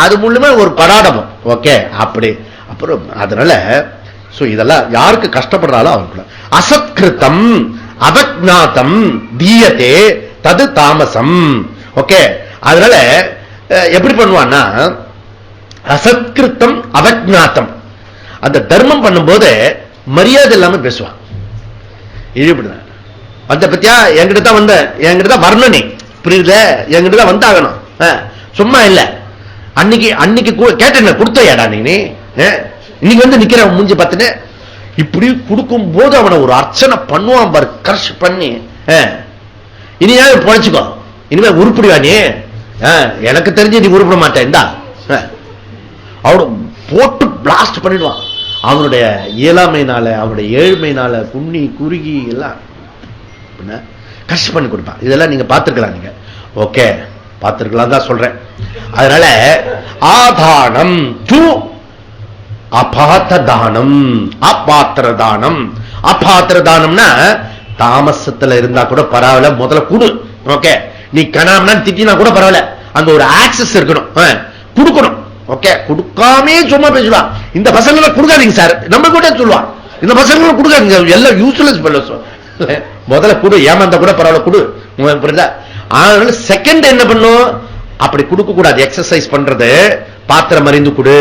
அது மூலமா ஒரு பராடமும். ஓகே, அப்படி. அப்புறம் அதனால இதெல்லாம் யாருக்கு கஷ்டப்படுறாலும் அவருக்கு அசத்கிருத்தம் அவக்ஞாதம் தீயதே தது தாமசம். ஓகே, அதனால எப்படி பண்ணுவான்னா, அசத்கிருத்தம் அவக்ஞாதம், அந்த தர்மம் பண்ணும்போது மரியாதை இல்லாம பேசுவான். இப்படிதான் அந்த பத்தியா என்கிட்ட தான் வர்ணனை. புரியுது? என்கிட்ட தான் வந்தாகணும், சும்மா இல்ல. அன்னைக்கு கேட்டேன், கொடுத்தையாடா நீ, இன்னைக்கு நிக்கிற மூஞ்சி பார்த்துன்னு. இப்படி கொடுக்கும் போது அவனை ஒரு அர்ச்சனை பண்ணுவான் பாரு, கர்ஷ் பண்ணி. இனியாவது பொழைச்சுக்கோ, இனிமே உருப்பிடுவா நீ, எனக்கு தெரிஞ்சு நீ உருப்பிட மாட்டேன், அவனு போட்டு பிளாஸ்ட் பண்ணிடுவான். அவனுடைய இயலாமையினால, அவனுடைய ஏழ்மையினால குன்னி குறுகி எல்லாம் கஷ்டம் பண்ணி கொடுப்பான். இதெல்லாம் நீங்க பார்த்திருக்கலாம். நீங்க ஓகே பார்த்திருக்கலாம் தான் சொல்றேன். அதனால ஆதானம் டு அபாத்த தானம், அபாத்திர தானம். அபாத்திர தானம்னா தாமசத்துல இருந்தா கூட பரவாயில்ல, முதல்ல கொடு. ஓகே, நீ கணாம்னா திட்டினா கூட பரவாயில்ல, அந்த ஒரு ஆக்சஸ் இருக்கணும், கொடுக்கணும். ஓகே, கொடுக்காமே சும்மா பேசுவான். இந்த பசங்களை கொடுக்காதீங்க சார், நம்ம கூட சொல்லுவான், இந்த பசங்களை கொடுக்காதீங்க, எல்லாம் யூஸ்லெஸ் ஃபெல்லோஸ். முதல்ல கொடு, ஏமாந்தா கூட பரவாயில்ல கொடு. புரியுதா? அதனால செகண்ட் என்ன பண்ணும், அப்படி கொடுக்க கூடாது, எக்ஸசைஸ் பண்றது, பாத்திரம் அறிந்து கொடு.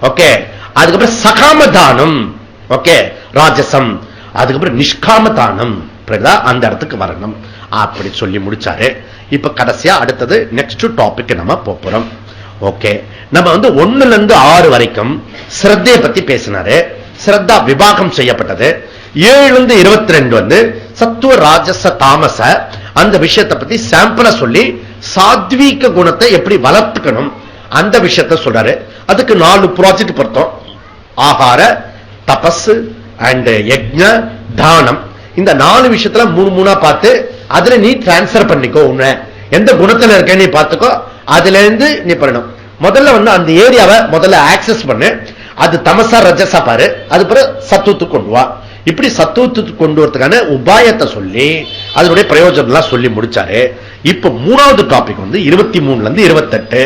ஓகே, அதுக்கப்புறம் சகாம தானம். ஓகே, ராஜசம். அதுக்கப்புறம் நிஷ்காம தானம். அந்த இடத்துக்கு வரணும். அப்படி சொல்லி முடிச்சாரு. இப்ப கடைசியா அடுத்தது நெக்ஸ்ட் டாபிக் நம்ம போறோம். ஓகே, நம்ம 1ல இருந்து 6 வரைக்கும் ஸ்ரத்தையை பத்தி பேசினாரு. ஸ்ரத்தா விபாகம் செய்யப்பட்டது. 7ல இருந்து 22 சத்துவ ராஜச தாமச அந்த விஷயத்தை பத்தி சாம்பிளா சொல்லி சாத்வீக குணத்தை எப்படி வளர்த்துக்கணும் அந்த விஷயத்தை சொல்றாரு. அதுக்கு 4 ப்ராஜெக்ட் பொருத்தம். ஆகார, தபஸ் அண்ட் யஜ்ஞ, தானம். இந்த 4 விஷயத்துல 3 பார்த்து அதுல நீ டிரான்ஸ்பர் பண்ணிக்கோ. உன்னை எந்த குணத்துல இருக்க நீ பார்த்துக்கோ, அதுல இருந்து நீ பண்ணணும். முதல்ல அந்த ஏரியாவை முதல்ல ஆக்சஸ் பண்ணு. அது தமசா ரஜசா பாரு, அது பிறகு சத்துவத்துக்கு கொண்டு வா. இப்படி சத்துவத்துக்கு கொண்டு வரதுக்கான உபாயத்தை சொல்லி அதனுடைய பிரயோஜனம் சொல்லி முடிச்சாரு. இப்ப மூணாவது டாபிக் 23ல இருந்து 28.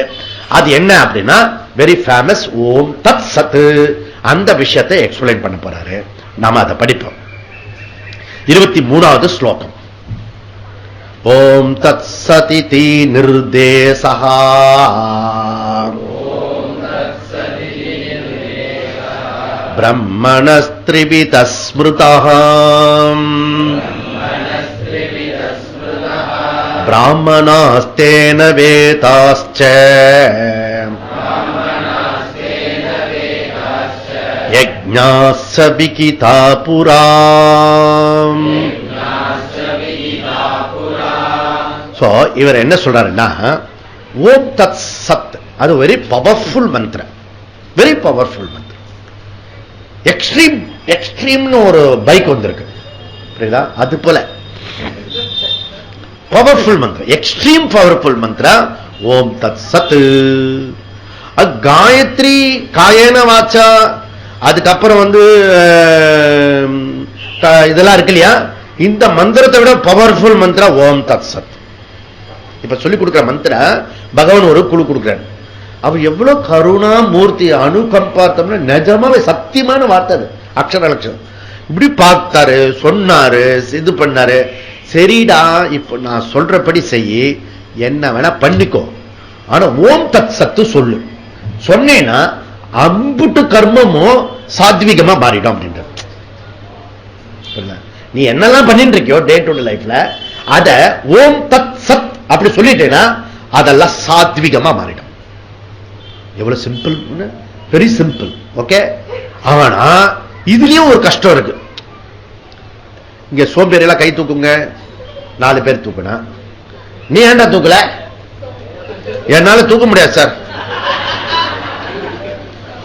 அது என்ன அப்படின்னா வெரி ஃபேமஸ் ஓம் தத் சத். அந்த விஷயத்தை எக்ஸ்பிளைன் பண்ண போறாரு. நாம அதை படிப்போம். 23வது ஸ்லோகம். ஓம் தத் சதிதி நிர்தேசஹா பிரம்மணஸ்த்ரிவித ஸ்மிருதஹ பிராமணாஸ்தேன வேதாஸ்ச யஜ்ஞாஸ்ஸ விகிதா புரா. சோ இவர் என்ன சொல்றாருன்னா ஓம் தத் சத் அது வெரி பவர்ஃபுல் மந்திரம். வெரி பவர்ஃபுல் மந்திரம். எக்ஸ்ட்ரீம் எக்ஸ்ட்ரீம்னு ஒரு பைக் வந்திருக்கு புரியுதா? அது போல பவர்ஃபுல் மந்திரம், எக்ஸ்ட்ரீம் பவர்ஃபுல் மந்திரம் ஓம் தத் சத். காயத்ரி காயேன வாச்சா, அதுக்கப்புறம் இதெல்லாம் இருக்கு இல்லையா, இந்த மந்திரத்தை விட பவர்ஃபுல் மந்திரம் ஓம் தத் சத். இப்ப சொல்லிக் கொடுக்கிற மந்திர பகவான் ஒரு குழு கொடுக்கிறார். அவர் எவ்வளவு கருணா மூர்த்தி, அணுகம்பார்த்தம்னா நிஜமாவே சத்தியமான வார்த்தை அது, அக்ஷர லட்சம். இப்படி பார்த்தாரு, சொன்னாரு, இது பண்ணாரு. சரிடா இப்ப நான் சொல்றபடி செய்ய, என்ன வேணா பண்ணிக்கோ, ஆனா ஓம் தத் சத்து சொல்லு. சொன்னேன்னா அம்புட்டு கர்மமும் சாத்விகமா மாறிடும் அப்படின்ற. நீ என்னெல்லாம் பண்ணிட்டு இருக்கியோ டே டு டே லைஃப்ல, அத ஓம் தத் சத் அப்படி சொல்லிட்டேன்னா அதெல்லாம் சாத்விகமா மாறிடும். எவ்வளவு சிம்பிள், வெரி சிம்பிள். ஓகே. ஆனா இதுலயும் ஒரு கஷ்டம் இருக்கு. இங்க சோம்பேறியெல்லாம் கை தூக்குங்க. 4 பேர் தூக்குனா, நீ ஏன்டா தூக்கல? என்னால தூக்க முடியாது சார்.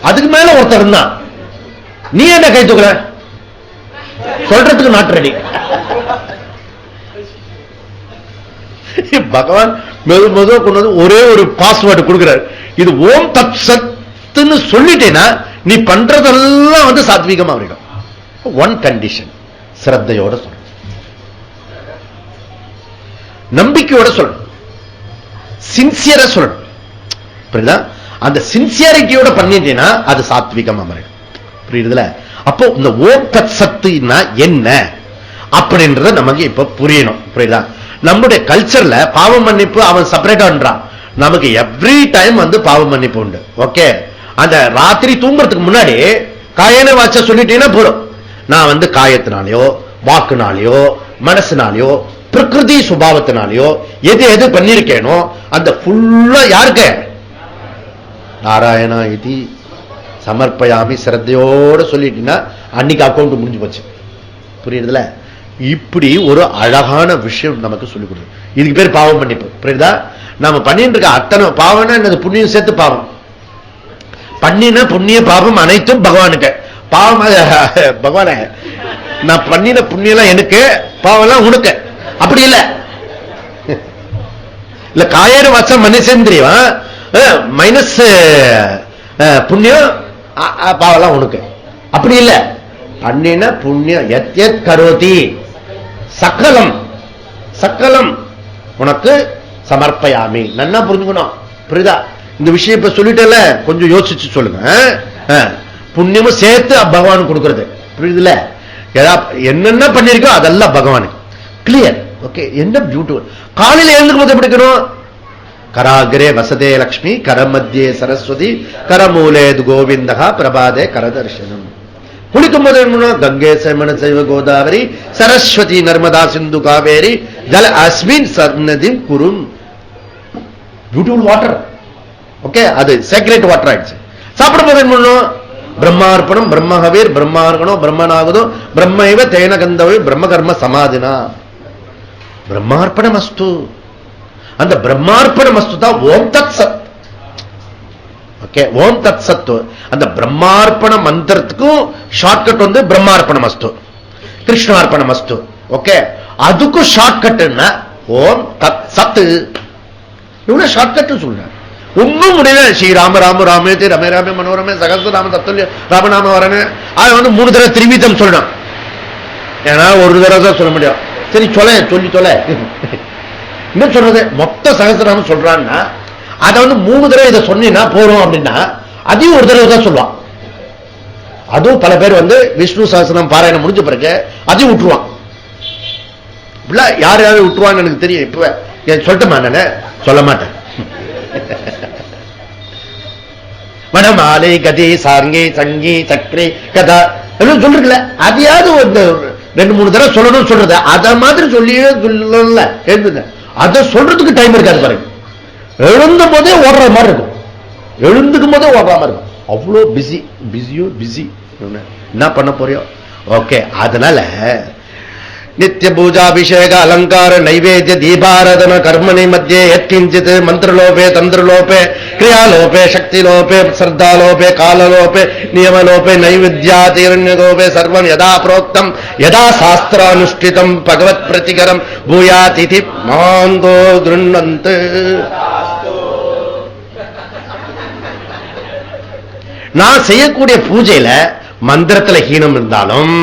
அதுக்கு மேல ஒருத்தர் இருந்தான், நீ ஏன்டா கை தூக்கல? சொல்றதுக்கு நாட் ரெடி. பகவான் மெதுவா கொண்டு வந்து ஒரே ஒரு பாஸ்வேர்டு கொடுக்கிறார். இது ஓம் தத் சத்துன்னு சொல்லிட்டேன்னா நீ பண்றதெல்லாம் சாத்வீகமா இருக்கும். ஒன் கண்டிஷன், சிரத்தையோட சொல்லணும், நம்பிக்கையோட சொல்லணும், சின்சியரா சொல்லணும். புரியுதா? அந்த சின்சியாரிட்டியோட பண்ணிட்டேன்னா அது சாத்வீகமா மாறிடும். புரியுதுல? அப்போ இந்த ஓம் தத் சத்துனா என்ன அப்படின்றத நமக்கு இப்ப புரியணும். புரியுதா? நம்முடைய கல்ச்சர்ல பாவ மன்னிப்பு அவன் செப்பரேட்டான்றான். நமக்கு எவ்ரி டைம் பாவ மன்னிப்பு உண்டு. ஓகே. அந்த ராத்திரி தூங்குறதுக்கு முன்னாடி காயன வாச்ச சொல்லிட்டீங்கன்னா போடும். நான் காயத்தினாலேயோ வாக்குனாலேயோ மனசுனாலேயோ பிரகிருதி சுபாவத்தினாலேயோ எது எது பண்ணிருக்கேனோ அந்த ஃபுல்லா யாருக்கு? நாராயணா இது சமர்ப்பயாமி சிரத்தையோட சொல்லிட்டீங்கன்னா அன்னைக்கு அக்கௌண்ட் முடிஞ்சு போச்சு. புரியுதுல? இப்படி ஒரு அழகான விஷயம் நமக்கு சொல்லிக் கொடுக்குது. இதுக்கு பேர் பாவம் மன்னிப்பு. புரியுதா? நாம பண்ணிட்டு இருக்க அத்தனை பாவம்னா என்னது? புண்ணியம் சேர்த்து பாவம். பண்ணின புண்ணிய பாவம் அனைத்தும் பகவானுக்கு. பாவம் பகவான நான் பண்ணின புண்ணியம் எனக்கு, பாவம்லாம் உனக்கு. அப்படி இல்ல இல்ல காயேன வாச்சா மனுஷேந்திரியா மைனஸ் புண்ணியம் பாவம்லாம் உனக்கு. அப்படி இல்ல. பண்ணின புண்ணியம் எத் எத் கரோதி சக்கலம் சக்கலம் உனக்கு சமர்ப்பயாமி. நன்னா புரிஞ்சுக்கணும். புரியுதா? இந்த விஷயம் இப்ப சொல்லிட்டல, கொஞ்சம் யோசிச்சு சொல்லுங்க. புண்ணியமும் சேர்த்து பகவான் கொடுக்கிறது. புரியுதுல? என்னென்ன பண்ணிருக்கோ அதெல்லாம் பகவானுக்கு. கிளியர்? ஓகே. என்ன பியூட்டிஃபுல். காலையில் எழுந்துக்கும் போது எப்படி இருக்கணும்? கராகிரே வசதே லக்ஷ்மி, கரமத்தியே சரஸ்வதி, கரமூலேது கோவிந்தகா, பிரபாதே கரதர்ஷனம். குளிக்கும் போது கங்கை சமண சைவ கோதாவரி சரஸ்வதி நர்மதா சிந்து காவேரி ஜல அஸ்மின் சன்னதிம் குரும். Beautiful water. ஓகே. அது சேக்ரெட் வாட்டர் ஆயிடுச்சு. சாப்பிடும் போது என்ன பண்ணணும்? பிரம்மார்ப்பணம் பிரம்மஹவீர் பிரம்மார்கணோ பிரம்மனாகுதோ பிரம்மைவ தேன கந்தவை பிரம்ம கர்ம சமாதினா. பிரம்மார்ப்பணம் அஸ்து. அந்த பிரம்மார்ப்பணம் அஸ்து தான் ஓம் தத் சத். ஓகே. ஓம் தத் சத்து. அந்த பிரம்மார்ப்பண மந்திரத்துக்கும் ஷார்ட்கட் பிரம்மார்ப்பணம் அஸ்து, கிருஷ்ணார்ப்பணம் அஸ்து. ஓகே. அதுக்கும் ஷார்ட்கட் என்ன? ஓம் தத் சத்து. இவ்வளவு ஷார்ட்கட் சொல்றேன். ஒன்னும் முடியல. ஸ்ரீராம ராம ராமேதி ரமே ராமே மனோரமே சகஸ்ர ராம தத்துல்ய ராமநாம வரமே. அது 3 தடவை திருவிதம் சொல்லணும். ஏன்னா ஒரு தடவை தான் சொல்ல முடியும். சரி சொல்லி என்ன சொல்றது, மொத்த சகஸ்ரநாமம் சொல்றான்னா அதை 3 தடவை இதை சொன்னீங்கன்னா போறோம் அப்படின்னா அதையும் ஒரு தடவை தான் சொல்லுவான். அதுவும் பல பேர் விஷ்ணு சகஸ்ரநாமம் பாராயணம் முடிஞ்ச பிறகு அதையும் விட்டுருவான். யார் யாரும் விட்டுருவான்னு எனக்கு தெரியும். இப்ப சொல்லட்டுமா? நானே சொல்ல மாட்டேன். மணமாலை கதி சாங்கி சங்கி சக்கரை கதா எல்லாம் சொல்றீங்கள, அதையாவது 2-3 தடவை சொல்லணும் சொல்றது. அத மாதிரி சொல்லியே சொல்லல. எழுதுங்க, அதை சொல்றதுக்கு டைம் இருக்காது பாருங்க. எழுந்தும் போதே ஓடுற மாதிரி இருக்கும், எழுந்துக்கும் போதே ஓடுற மாதிரி இருக்கும். அவ்வளோ பிஸி என்ன பண்ண போறியோ. ஓகே, அதனால நித்திய பூஜாபிஷேக அலங்கார நைவேத்திய தீபாராதன கர்மணி மத்தியே யத்கிஞ்சித் மந்திரலோபே தந்திரலோபே கிரியாலோபே சக்திலோபே ஸ்ரத்தாலோபே காலலோபே நியமலோபே நைவேத்யாதிரண்யலோபே சர்வம் யதா புரோக்தம் யதா சாஸ்திரானுஷ்டிதம் பகவத் பிரதிகரம் பூயாதிதி மாந்தோ கிருண்ணந்து. நான் செய்யக்கூடிய பூஜையில மந்திரத்துல ஹீனம் இருந்தாலும்,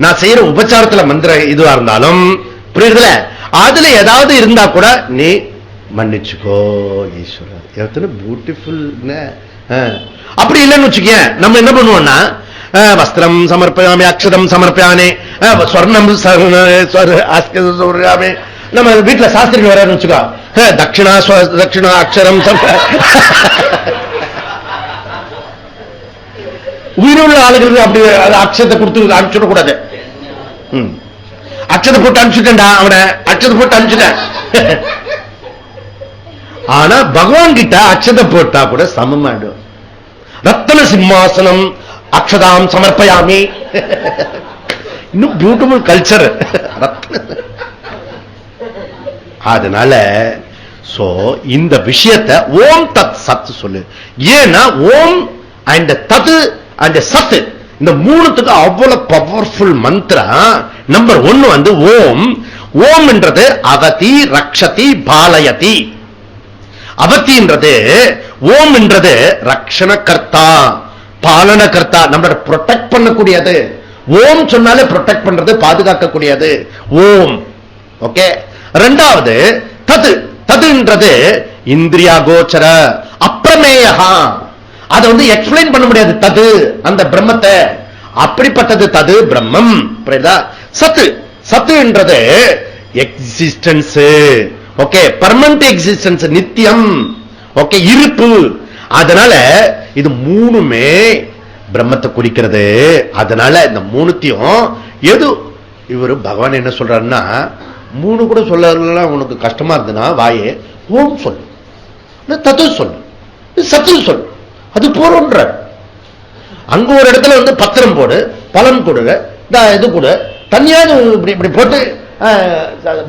நான் செய்யற உபச்சாரத்துல மந்திர இதுவா இருந்தாலும், புரியுதுல, அதுல ஏதாவது இருந்தா கூட நீ மன்னிச்சுக்கோ ஈஸ்வரர். எத்தனை பியூட்டிஃபுல். அப்படி இல்லைன்னு வச்சுக்க, நம்ம என்ன பண்ணுவோம்னா வஸ்திரம் சமர்ப்பயாமே அக்ஷதம் சமர்ப்பயானே ஸ்வர்ணம் சொல்றாமே. நம்ம வீட்டுல சாஸ்திரிகள் வரான்னு வச்சுக்கோ, தட்சிணா அக்ஷரம் உயிருள்ள ஆளுகளுக்கு அப்படி அக்ஷத்தை கொடுத்து அனுப்பிச்சுடக்கூடாது. அக்ஷத்தை போட்டு அனுப்பிச்சுட்டா அவனை அக்ஷத்தை போட்டு அனுப்பிச்சுட்டேன். ஆனா பகவான் கிட்ட அக்ஷத்தை போட்டா கூட சமமாயிடும். ரத்தன சிம்மாசனம் அக்ஷதாம் சமர்ப்பயாமி. இன்னும் பியூட்டிஃபுல் கல்ச்சர். அதனால இந்த விஷயத்தை ஓம் தத் சத் சொல்லு. ஏன்னா ஓம் அண்ட் தத் அண்ட் சத் இந்த 3த்துக்கு அவ்வளவு பவர்ஃபுல் மந்திரம். நம்பர் 1 ஓம். ஓம் என்றது அவதி ரக்ஷதி பாலயதி. அவத்தின்றது ஓம் என்றது ரக்ஷணகர்த்தா பாலனகர்த்தா, நம்மளோட ப்ரொடெக்ட் பண்ணக்கூடியது. ஓம் சொன்னாலே ப்ரொடெக்ட் பண்றது, பாதுகாக்கக்கூடியது ஓம். ஓகே. 2வது தது. ததுன்றது இந்திரியா கோச்சர அப்பிரமேயா. அதை எக்ஸ்பிளைன் பண்ண முடியாது. தது அந்த பிரம்மத்தை, அப்படிப்பட்டது தது பிரம்மம். சத்து. சத்துன்றது எக்ஸிஸ்டன்ஸ். ஓகே, பர்மனன்ட் எக்ஸிஸ்டன்ஸ், நித்தியம். ஓகே, இருப்பு. அதனால இது 3மே பிரம்மத்தை குறிக்கிறது. அதனால இந்த 3த்தையும் எது இவரு பகவான் என்ன சொல்றாருன்னா, 3 கூட சொல்லலாம் உனக்கு கஷ்டமா இருந்ததுன்னா வாயே ஓம் சொல்லு, தத்து சொல்லு, சத்து சொல்லு, அது போறோன்ற. அங்க ஒரு இடத்துல பத்திரம் போடு, பலன் கொடு, இது கூட தனியாவது இப்படி இப்படி போட்டு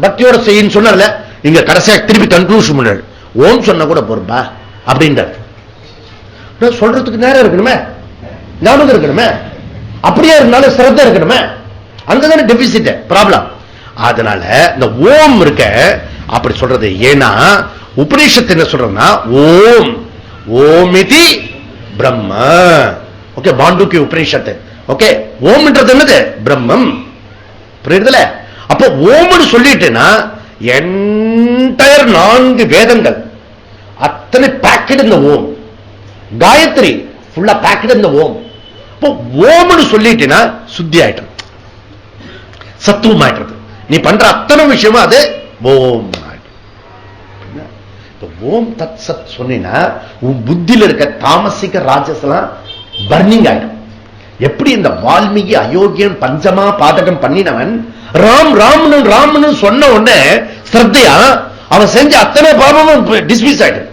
பக்தியோட செய்யன்னு சொன்னார்ல. இங்க கடைசியா திருப்பி கன்க்ளூஷன் பண்ணாரு, ஓம் சொன்ன கூட போறப்பா அப்படின்றார். சொல்றதுக்கு நேரம் இருக்கணுமே, ஞாபகம் இருக்கணுமே, அப்படியே இருந்தாலும் சிரத்தை இருக்கணுமே. அங்கதானே டெபிசிட் ப்ராப்ளம். அதனால இந்த ஓம் இருக்க அப்படி சொல்றது. ஏன்னா உபநிஷத்து என்ன சொல்றதுன்னா ஓம் ஓமிதி பிரம்ம. ஓகே, மாண்டூக்கிய உபநிஷத்து. ஓகே, ஓம்ன்றது என்னது? பிரம்மம். புரியுதுல? அப்ப ஓம்னு சொல்லிட்டுனா என்டையர் 4 வேதங்கள் அத்தனை பேக்கெட் இந்த ஓம். காயத்ரி ஃபுல்லா பேக்கெட் இந்த ஓம். இப்போ ஓம்னு சொல்லிட்டுனா சுத்தி ஆயிட்டு, சத்துவம் ஆயிட்டு. நீ பண்ற அத்தனை விஷயமும் அது ஓம். ஓம் தத் சத் சொன்னா உன் புத்தியில இருக்க தாமசிக்க ராஜசெல்லாம் பர்னிங் ஆயிடும். எப்படி இந்த வால்மீகி அயோக்கியன் பஞ்சமா பாதகம் பண்ணினவன் ராம் ராம்னு ராம்னு சொன்ன உடனே ஸ்ரத்தையா அவன் செஞ்ச அத்தனை பாவமும் டிஸ்மிஸ் ஆயிடும்.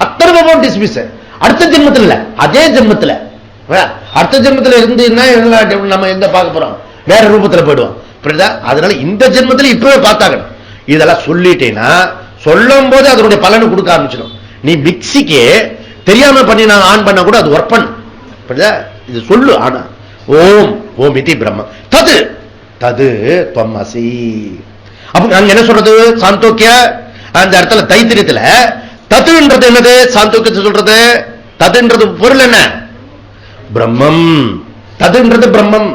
அத்தனை பாவமும் டிஸ்மிஸ். அடுத்த ஜென்மத்தில் இல்ல, அதே ஜென்மத்தில். அடுத்த ஜென்மத்தில் இருந்து நம்ம எங்க பார்க்க போறோம்? வேற ரூபத்துல போயிடுவோம். புரியுதா? அதனால இந்த ஜென்மத்தில் இப்பவே பார்த்தாங்க. இதெல்லாம் சொல்லிட்டேன்னா சொல்லும் போது அதனுடைய பலனை கொடுக்க ஆரம்பிச்சிடும். நீ மிக்சிக்கு தெரியாம பண்ணி நான் ஆன் பண்ண கூட அது ஒர்க் பண்ணு. இது சொல்லு. ஆனா ஓம் ஓம் இதி பிரம்ம தது தது துவமசி. அப்ப அங்க என்ன சொல்றது? சாந்தோக்கிய அந்த இடத்துல தைத்திரியத்துல ததுன்றது என்னது? சாந்தோக்கியத்தை சொல்றது. ததுன்றது பொருள் என்ன? பிரம்மம். ததுன்றது பிரம்மம்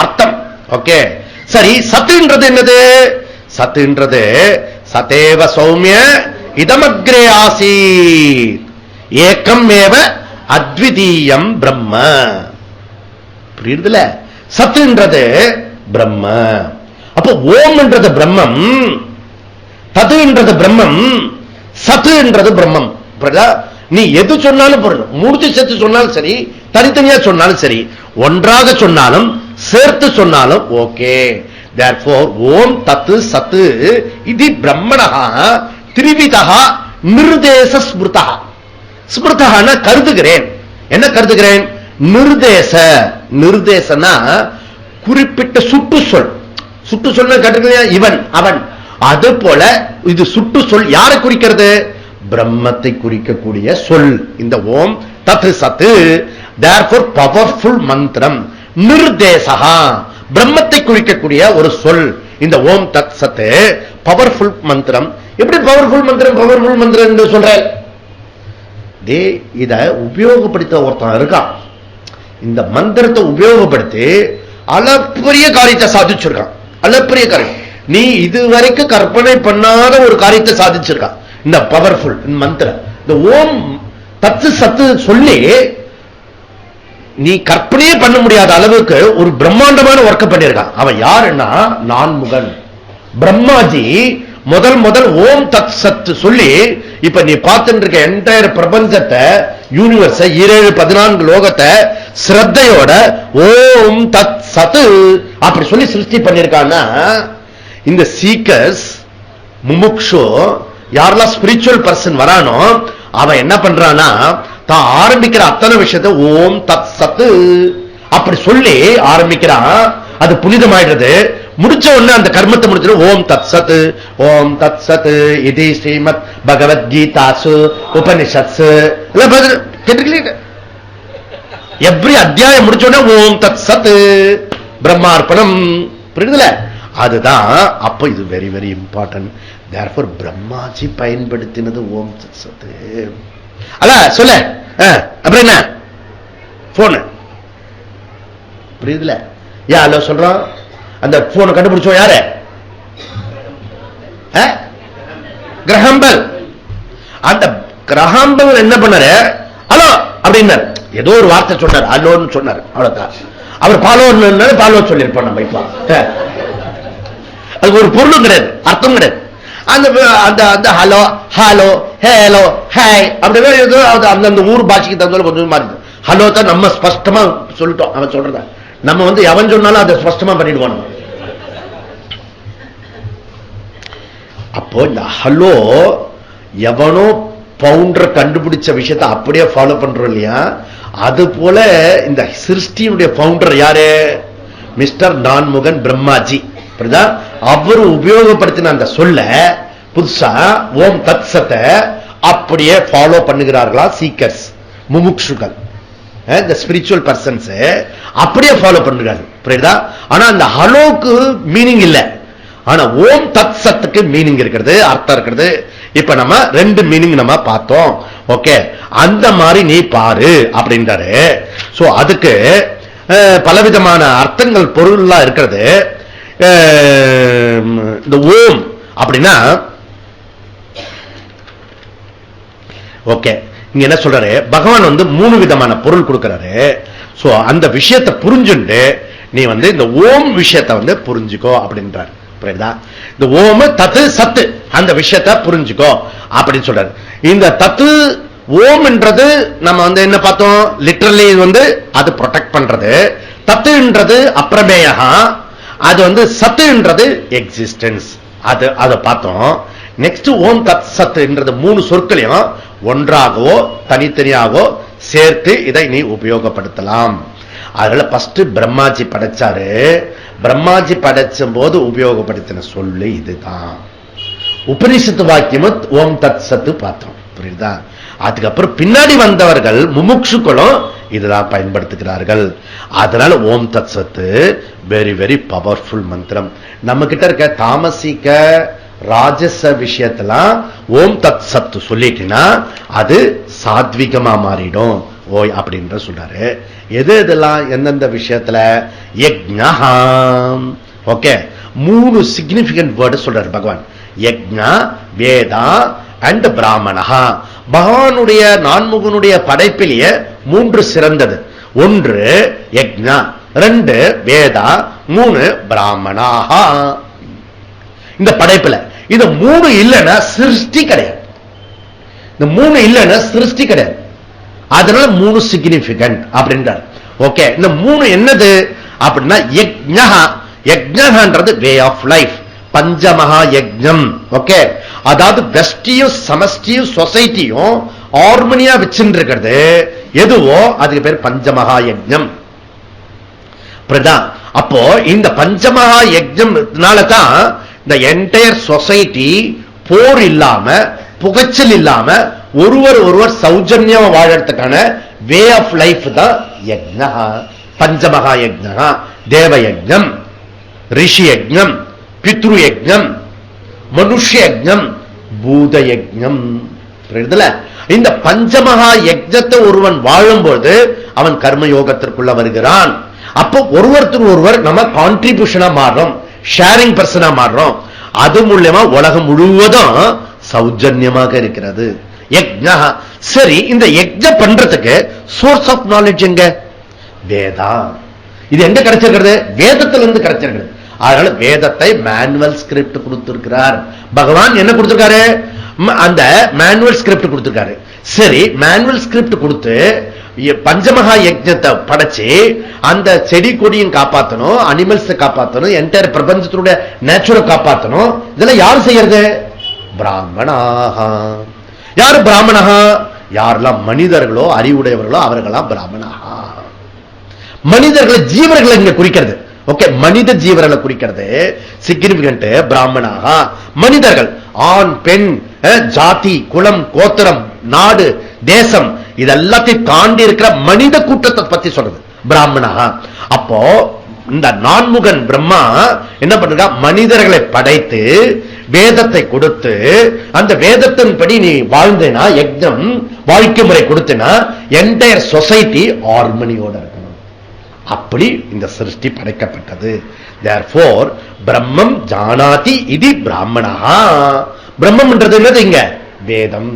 அர்த்தம். ஓகே, சரி, சத்துன்றது என்னது? சத்துன்றது சதேவ சௌமிய இதமக்ரே ஆசீத் ஏகம் ஏவ அத்விதீயம் பிரம்ம. புரியுதுல? சத்துன்றது பிரம்ம. அப்போ ஓம்ன்றது பிரம்மம், ததுன்றது பிரம்மம், சத்துன்றது பிரம்மம். நீ எது சொன்னாலும் பொருள் மூர்த்தி சேர்த்து சொன்னாலும் சரி, தனித்தனியா சொன்னாலும் சரி, ஒன்றாக சொன்னாலும் சேர்த்து சொன்னாலும் ஓகே. Therefore ஓம் தத்து சத்து இது பிரம்மணஹா திரிவிதஹா நிர்தேச ஸ்மிருதா. ஸ்மிருதஹான கருதுகிறேன். என்ன கருதுகிறேன்? நிர்தேச. நிர்தேசனா குறிப்பிட்ட சுட்டு சொல். சுட்டு சொல் கேட்டிருக்கீங்க, இவன் அவன். அது போல இது சுட்டு சொல். யாரை குறிக்கிறது? பிரம்மத்தை குறிக்கக்கூடிய சொல் இந்த ஓம் தத்து சத்து. Therefore பவர்ஃபுல் மந்திரம். நிர்தேசா பிரம்மத்தை குறிக்கக்கூடிய ஒரு சொல் இந்த ஓம் தத் சத்து. பவர்ஃபுல் மந்திரம். எப்படி பவர்ஃபுல் மந்திரம்? பவர்ஃபுல் மந்திரம் என்று சொல்ற இத உபயோகப்படுத்த ஒருத்தன் இருக்கான். இந்த மந்திரத்தை உபயோகப்படுத்தி அளப்பரிய காரியத்தை சாதிச்சிருக்கான். அளப்பரிய காரியம் நீ இதுவரைக்கும் கற்பனை பண்ணாத ஒரு காரியத்தை சாதிச்சிருக்கான் இந்த பவர்ஃபுல் மந்திரம். இந்த ஓம் தத்து சத்து சொல்லி நீ கற்பனையே பண்ண முடியாத அளவுக்கு ஒரு பிரம்மாண்டமான ஒர்க்க பண்ணியிருக்கான். அவன் யாருன்னா நான்முகன் பிரம்மாஜி. முதல் ஓம் தத் சத்து சொல்லி இப்ப நீ பார்த்துட்டு இருக்க என்டையர் பிரபஞ்சத்தை, யூனிவர்ஸை, 7-14 லோகத்தை ஸ்ரத்தையோட ஓம் தத் சத்து அப்படி சொல்லி சிருஷ்டி பண்ணிருக்கான்னா, இந்த சீக்கர்ஸ் முமுக்ஷு யாரெல்லாம் ஸ்பிரிச்சுவல் பர்சன் வரானோ அவன் என்ன பண்றானா, தான் ஆரம்பிக்கிற அத்தனை விஷயத்தை ஓம் தத் சத்து அப்படி சொல்லி ஆரம்பிக்கிறான். அது புனிதமாயிடுறது. முடிச்ச உடனே அந்த கர்மத்தை முடிச்சு ஓம் தத் சத் ஓம் தத் சத் இது ஸ்ரீமத் பகவத்கீதாசு உபனிஷத்ஸு கேட்டிருக்கீங்க. எவ்ரி அத்தியாயம் முடிச்ச உடனே ஓம் தத் சத் பிரம்மார்ப்பணம். புரியுதுல? அதுதான். அப்ப இது very very important. Therefore Brahmaji பயன்படுத்தினது ஓம் தத் சத். அத சொல்ல அப்புறம் என்ன போன் புரியுதுல? யாரோ சொல்றோம் அந்த போனை கண்டுபிடிச்சோம் யாரு? கிரஹாம்பெல். அந்த கிரஹாம்பெல் என்ன பண்ணாரு? ஹலோ அப்படின்னாரு. ஏதோ ஒரு வார்த்தை சொன்னார், ஹலோன்னு சொன்னார். அவ்வளவுதான். அவர் பாலோ பாலோ சொல்லிருப்போம் நம்ம. இப்ப அதுக்கு ஒரு பொருளும் கிடையாது, அர்த்தம் கிடையாது. அந்த ஹலோ ஹலோ ஹேலோ ஹாய் அப்படின்னா அந்த ஊர் பாஷைக்கு தகுந்த கொஞ்சம் மாறி. ஹலோ தான் நம்ம ஸ்பஷ்டமா சொல்லிட்டோம். அவன் சொல்றத நம்ம எவன் சொன்னாலும் அதை ஸ்பஷ்டமா பண்ணிடுவான். அப்போ இந்த ஹலோ எவனோ பவுண்டர் கண்டுபிடிச்ச விஷயத்தை அப்படியே ஃபாலோ பண்றோம் இல்லையா? அது போல இந்த சிருஷ்டியினுடைய பவுண்டர் யாரு? மிஸ்டர் நான்முகன் பிரம்மாஜி. அவரு உபயோகப்படுத்தின அந்த சொல்ல புதுசா ஓம் தத் சத்தை அப்படியே ஃபாலோ பண்ணுகிறார்களா சீக்கர்ஸ், முமுக்ஷுகள், இந்த ஸ்பிரிச்சுவல் பர்சன்ஸ் அப்படியே ஃபாலோ பண்ணுறாங்க. புரியுதா? ஆனா அந்த ஹலோக்கு மீனிங் இல்ல, ஆனா ஓம் தத் சத்துக்கு மீனிங் இருக்கிறது, அர்த்தம் இருக்கிறது. இப்ப நம்ம 2 மீனிங் நம்ம பார்த்தோம். ஓகே, அந்த மாதிரி நீ பாரு அப்படின்றாரு. சோ அதுக்கு பலவிதமான அர்த்தங்கள் பொருள்லாம் இருக்கிறது. இந்த ஓம் அப்படின்னா ஓகே, இங்க என்ன சொல்றாரு? பகவான் 3 விதமான பொருள் கொடுக்கிறாரு. சோ அந்த விஷயத்தை புரிஞ்சுண்டு நீ இந்த ஓம் விஷயத்தை புரிஞ்சுக்கோ அப்படின்றார். புரியுதா? இந்த ஓம் தத்து சத்து அந்த விஷயத்தை புரிஞ்சுக்கோ அப்படின்னு சொல்றாரு. இந்த தத்து ஓம் என்றது நம்ம என்ன பார்த்தோம்? லிட்டரலி அது ப்ரொடெக்ட் பண்றது. தத்துன்றது அப்பிரமேயா, அது சத்துன்றது எக்ஸிஸ்டன்ஸ். அதை பார்த்தோம். நெக்ஸ்ட் ஓம் தத் சத் என்றது 3 சொற்களையும் ஒன்றாகவோ தனித்தனியாகவோ சேர்த்து இதை நீ உபயோகப்படுத்தலாம். அதனால ஃபர்ஸ்ட் பிரம்மாஜி படைச்சாரு. பிரம்மாஜி படைச்சும் போது உபயோகப்படுத்தின சொல்லு இதுதான். உபனிஷத்து வாக்கியம் ஓம் தத் சத்து பார்த்தோம். புரியுதா? அதுக்கப்புறம் பின்னாடி வந்தவர்கள் முமுக்ஷுக்களும் இதுதான் பயன்படுத்துகிறார்கள். அதனால ஓம் தத் சத்து வெரி வெரி பவர்ஃபுல் மந்திரம். நம்ம கிட்ட இருக்க தாமசிக்க ராஜச விஷயத்தெல்லாம் ஓம் தத் சத்து சொல்லிட்டீங்கன்னா அது சாத்விகமா மாறிடும் ஓய் அப்படின்ற சொல்றாரு. எது இதெல்லாம் எந்தெந்த விஷயத்துல? யஜ்ஞம். ஓகே, 3 சிக்னிபிகன்ட் வேர்டு சொல்றாரு பகவான். யக்ஞா, வேதா அண்ட் பிராமணா. பகவானுடைய நான்முகனுடைய படைப்பிலேயே 3 சிறந்தது. 1 யக்ஞா, 2 வேதா, 3 பிராமணா. இந்த படைப்புல இது 3 இல்லைன்னா சிருஷ்டி கிடையாது. இந்த 3 இல்லைன்னா சிருஷ்டி கிடையாது. அதனால 3 சிக்னிபிகன்ட் அப்படின்றார். ஓகே, இந்த 3 என்னது அப்படின்னா யக்ஞா. யக்ஞன்றது வே ஆஃப் லைஃப், பஞ்சமகா யஜ்ஞம். ஓகே, அதாவது வெஸ்டியும் சமஷ்டியும் சொசைட்டியும் ஹார்மோனியா வச்சிருக்கிறது எதுவோ அதுக்கு பேர் பஞ்சமகா யஜ்ஞம். அப்போ இந்த பஞ்சமகா யஜ்ஞம்னால தான் இந்த என்டையர் சொசைட்டி போர் இல்லாம புகைச்சல் இல்லாம ஒருவர் சௌஜன்யம் வாழறதுக்கான வே ஆஃப் லைஃப் தான் யஜ்ஞா. பஞ்சமகா யஜ்ஞா, தேவ யஜ்ஞம், ரிஷி யஜ்ஞம், பித்ரு யஜ்ஞம், மனுஷ யஜ்ஞம், பூத யஜ்ஞம். இந்த பஞ்சமகா யஜ்ஞத்தை ஒருவன் வாழும்போது அவன் கர்மயோகத்திற்குள்ள வருகிறான். அப்போ ஒருவர் நம்ம கான்ட்ரிபியூஷனா மாறுறோம், ஷேரிங் பர்சனா மாறுறோம். அது மூலமா உலகம் முழுவதும் சௌஜன்யமாக இருக்கிறது யஜ்ஞா. சரி, இந்த யஜ்ஞ பண்றதுக்கு சோர்ஸ் ஆஃப் நாலேஜ் எங்க? வேதா. இது எங்க கிடைச்சிருக்கிறது? வேதத்திலிருந்து கிடைச்சிருக்கிறது. அதனால வேதத்தை மேனுவல் ஸ்கிரிப்ட் கொடுத்திருக்கிறார் பகவான். என்ன கொடுத்திருக்காரு? அந்த மேனுவல் ஸ்கிரிப்ட் கொடுத்திருக்காரு. சரி, மேனுவல் ஸ்கிரிப்ட் கொடுத்து பஞ்சமகா யஜ்ஞத்தை படைச்சு அந்த செடி கொடியும் காப்பாற்றணும், அனிமல்ஸ் காப்பாற்றணும், என்டையர் பிரபஞ்சத்தினுடைய நேச்சுரை காப்பாற்றணும். இதெல்லாம் யாரு செய்யறது? பிராமணாக. யாரு பிராமணா? யாரெல்லாம் மனிதர்களோ அறிவுடையவர்களோ அவர்களாம் பிராமணாக. மனிதர்களை ஜீவர்களை இங்க குறிக்கிறது. ஓகே, மனித ஜீவர்களை குறிக்கிறது சிக்னிபிகன்ட் பிராமணாக. மனிதர்கள் ஆண் பெண் ஜாதி குலம் கோத்திரம் நாடு தேசம் இதெல்லாத்தையும் தாண்டி இருக்கிற மனித கூட்டத்தை பத்தி சொல்றது பிராமணா. அப்போ இந்த நான்முகன் பிரம்மா என்ன பண்ணுறா? மனிதர்களை படைத்து வேதத்தை கொடுத்து அந்த வேதத்தின்படி நீ வாழ்ந்தேனா யஜ்ஞம் வாழ்க்கை முறை கொடுத்தேனா என்டையர் சொசைட்டி ஹார்மனியோட இருக்கணும். அப்படி இந்த சிருஷ்டி படைக்கப்பட்டது. Therefore பிரம்மம் ஜானாதி இது பிராமணா. பிரம்மம்ன்றது என்னது? இங்க வேதம்.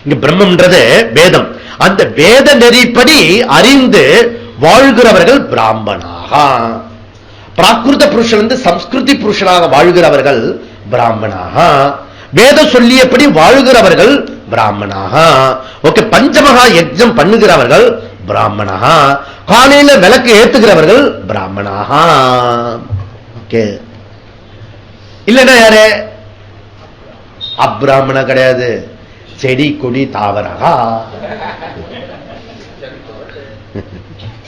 இங்க பிரம்மம்ன்றது வேதம். அந்த வேத நெறிப்படி அறிந்து வாழ்கிறவர்கள் பிராமணாக. பிராகிருத புருஷன் சம்ஸ்கிருதி புருஷனாக வாழ்கிறவர்கள் பிராமணாக. வேத சொல்லியபடி வாழ்கிறவர்கள் பிராமணாக. ஓகே, பஞ்சமகா யஜ்ஞம் பண்ணுகிறவர்கள் பிராமணாக. காலையில விளக்கு ஏத்துகிறவர்கள் பிராமணாக. ஓகே, இல்லைன்னா யாரு? அப்ராமண கிடையாது, செடி கொடி தாவரகா.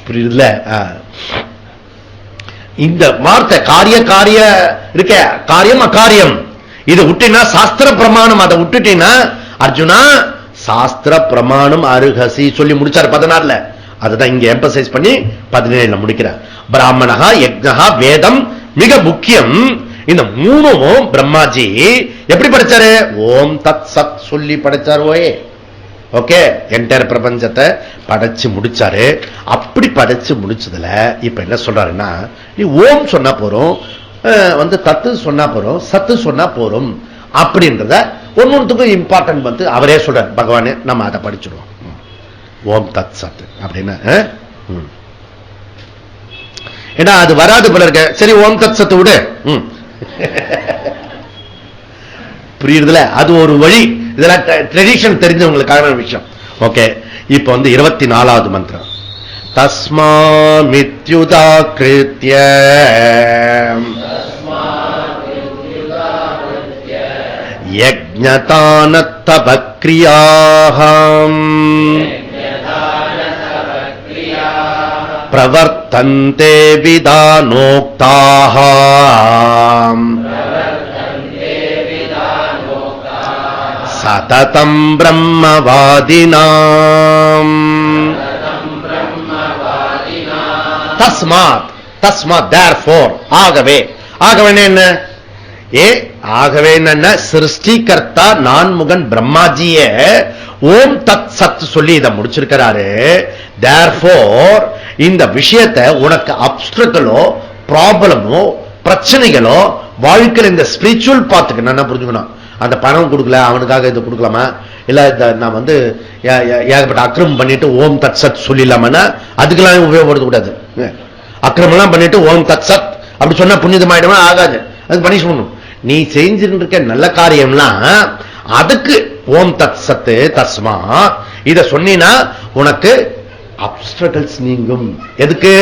புரியுதுல? இந்த வார்த்தை காரிய காரிய இருக்க, காரியம் அகாரியம். இதை விட்டீங்கன்னா சாஸ்திர பிரமாணம். அதை விட்டுட்டீங்கன்னா அர்ஜுனா சாஸ்திர பிரமாணம் அருகசி சொல்லி முடிச்சார் 16ல. அதுதான் இங்க எம்பசைஸ் பண்ணி 17ல முடிக்கிறார். பிராமணா யஜ்ஞா வேதம் மிக முக்கியம். இந்த 3ம் பிரம்மாஜி எப்படி படைச்சாரு? ஓம் தத் சத் சொல்லி படைச்சார். ஓகே, என்டையர் பிரபஞ்சத்தை படைச்சு முடிச்சாரு. அப்படி படைச்சு முடிச்சதுல இப்ப என்ன சொல்றாருன்னா, நீ ஓம் சொன்னா போறோம், தத்து சொன்னா போறோம், சத்து சொன்னா போறோம் அப்படின்றத ஒன்னொன்றுக்கும் இம்பார்ட்டன்ட் அவரே சொல்றார் பகவானே. நம்ம அதை படிச்சுடுவோம். ஓம் தத் சத் அப்படின்னு. ஏன்னா அது வராது போல இருக்க. சரி, ஓம் தத் சத்து விடு. புரியுதுல? அது ஒரு வழி. இதெல்லாம் ட்ரெடிஷன் தெரிஞ்சவங்களுக்கான விஷயம். ஓகே, இப்ப 24வது மந்திரம். தஸ்மாமித்யுதா கிருத்ய யஜ்ஞதானத்தபக்ரியாஹம் பிரவர்த்தந்தே விதானோக்தாஹம் சததம் பிரம்மவாதினாம். தஸ்மாத் தஸ்மாத் தேர்ஃபோர் ஆகவே. ஆகவே என்ன? ஆகவே என்ன? சிருஷ்டிகர்த்தா நான்முகன் பிரம்மாஜிய ஓம் தத் சத் சொல்லி இதை முடிச்சிருக்கிறாரு. தேர்ஃபோர் இந்த விஷயத்தை உனக்கு அப்ஸ்ட்ரக்டலோ ப்ராப்ளமோ பிரச்சனைகளோ வாழ்க்கையில் இந்த ஸ்பிரிச்சுவல் பாத்துக்கு நான் புரிஞ்சுக்கணும். அந்த பணம் கொடுக்கல அவனுக்காக இது கொடுக்கலாமா, இல்ல நான் வந்து ஏகப்பட்ட அக்கிரமம் பண்ணிட்டு ஓம் தத் சத் சொல்லிடலாமா, அதுக்கெல்லாம் உபயோகப்படுத்த கூடாது. அக்கிரமம் எல்லாம் பண்ணிட்டு ஓம் தத் சத் அப்படி சொன்னா புனிதமாயிடுமா, ஆகாது. அது பனிஷ்மெண்ட். நீ செஞ்சுட்டு இருக்க நல்ல காரியம்லாம் அதுக்கு ஓம் தத் சத்து தஸ்மா இத சொன்னீனா உனக்கு அப்ஸ்ட்ரகல்ஸ் நீங்கும். எதுக்கு?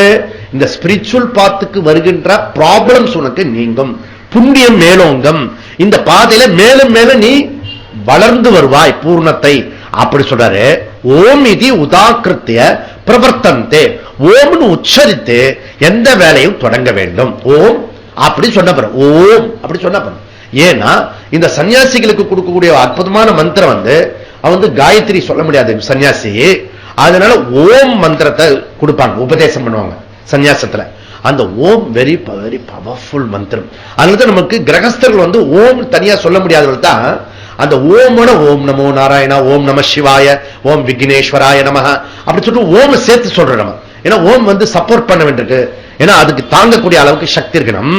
இந்த ஸ்பிரிச்சுவல் பாத்துக்கு வருகின்ற ப்ராப்ளம்ஸ் உனக்கு நீங்கும், புண்ணியம் மேலோங்கம், இந்த பாதையில மேலும் மேலும் நீ வளர்ந்து வருவாய் பூர்ணத்தை. அப்படி சொல்றாரு. ஓம் இது உதாக்கிருத்திய பிரவர்த்தந்தே, ஓம்னு உச்சரித்து எந்த வேலையும் தொடங்க வேண்டும். ஓம் அப்படி சொன்ன பிறகு, ஓம் அப்படி சொன்ன பிறகு. ஏன்னா இந்த சன்னியாசிகளுக்கு கொடுக்கக்கூடிய அற்புதமான மந்திரம் வந்து அவன் காயத்ரி சொல்ல முடியாது சன்னியாசி, அதனால ஓம் மந்திரத்தை கொடுப்பாங்க, உபதேசம் பண்ணுவாங்க சன்னியாசத்துல. அந்த ஓம் வெரி வெரி பவர்ஃபுல் மந்திரம். அதனால நமக்கு கிரகஸ்தர்கள் வந்து ஓம் தனியா சொல்ல முடியாதவர்கள் தான் அந்த ஓமோட ஓம் நமோ நாராயணா, ஓம் நம சிவாய, ஓம் விக்னேஸ்வராய நம அப்படி சொல்லிட்டு ஓம் சேர்த்து சொல்றோம் நம்ம. ஏன்னா ஓம் வந்து சப்போர்ட் பண்ண வேண்டியிருக்கு, ஏன்னா அதுக்கு தாங்கக்கூடிய அளவுக்கு சக்தி இருக்கணும்.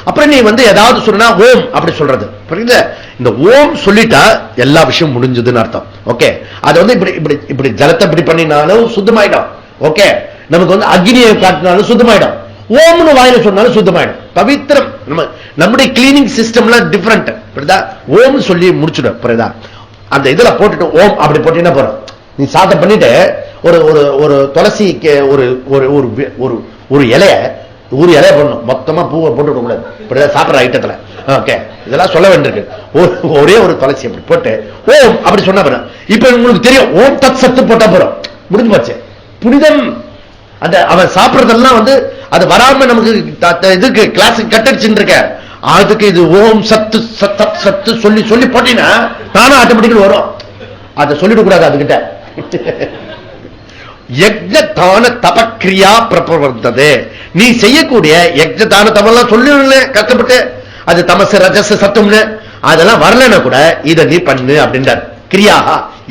அப்புறம் நீ வந்து ஏதாவது சொன்னா ஓம் அப்படி சொல்றது புரியுது. இந்த ஓம் சொல்லிட்டா எல்லா விஷயம் முடிஞ்சதுன்னு அர்த்தம். ஓகே, அது வந்து இப்படி இப்படி இப்படி ஜலத்தை இப்படி பண்ணினாலும் சுத்தமாயிடும். ஓகே, நமக்கு வந்து அக்னியை காட்டினாலும் சுத்தமாயிடும், ஓம்னு வாயில சொன்னாலும் சுத்தமாயிடும். பவித்திரம். நம்முடைய கிளீனிங் சிஸ்டம்லாம் டிஃபரெண்ட். ஓம் சொல்லி முடிச்சுடும். புரியுதா? அந்த இதுல போட்டுட்டு ஓம் அப்படி போட்டீங்கன்னா போறோம். நீ சாதம் பண்ணிட்டு ஒரு ஒரு துளசிக்கு ஒரு ஒரு ஒரு இலைய போடணும், மொத்தமா பூவை போட்டு கூடாது சாப்பிடுற ஐட்டத்துல. ஓகே, இதெல்லாம் சொல்ல வேண்டியிருக்கு. ஒரே ஒரு துளசி அப்படி போட்டு ஓம் அப்படி சொன்னா போறோம். இப்ப உங்களுக்கு தெரியும் ஓம் தத் சத்து போட்டா போறோம், முடிஞ்சு போச்சு. புனிதம். அந்த அவன் சாப்பிடுறதெல்லாம் வந்து அது வராம நமக்கு இதுக்கு கிளாஸுக்கு கட்டடிச்சுட்டு இருக்க, அதுக்கு இது ஓம் சத்து சத்து சத்து சொல்லி சொல்லி போட்டீங்கன்னா தானும் ஆட்டோமேட்டிக்கல் வரும். அதை சொல்லிட கூடாது அதுகிட்ட. யஜ்ஞதான தபக்கிரியா பிரபவர்த்தது. நீ செய்யக்கூடிய யஜ்ஞதான தபெல்லாம் சொல்லி கஷ்டப்பட்டு அது தமசு ரஜஸ் சத்தும்னு அதெல்லாம் வரலன்னா கூட இதை நீ பண்ணு அப்படின்றார். கிரியா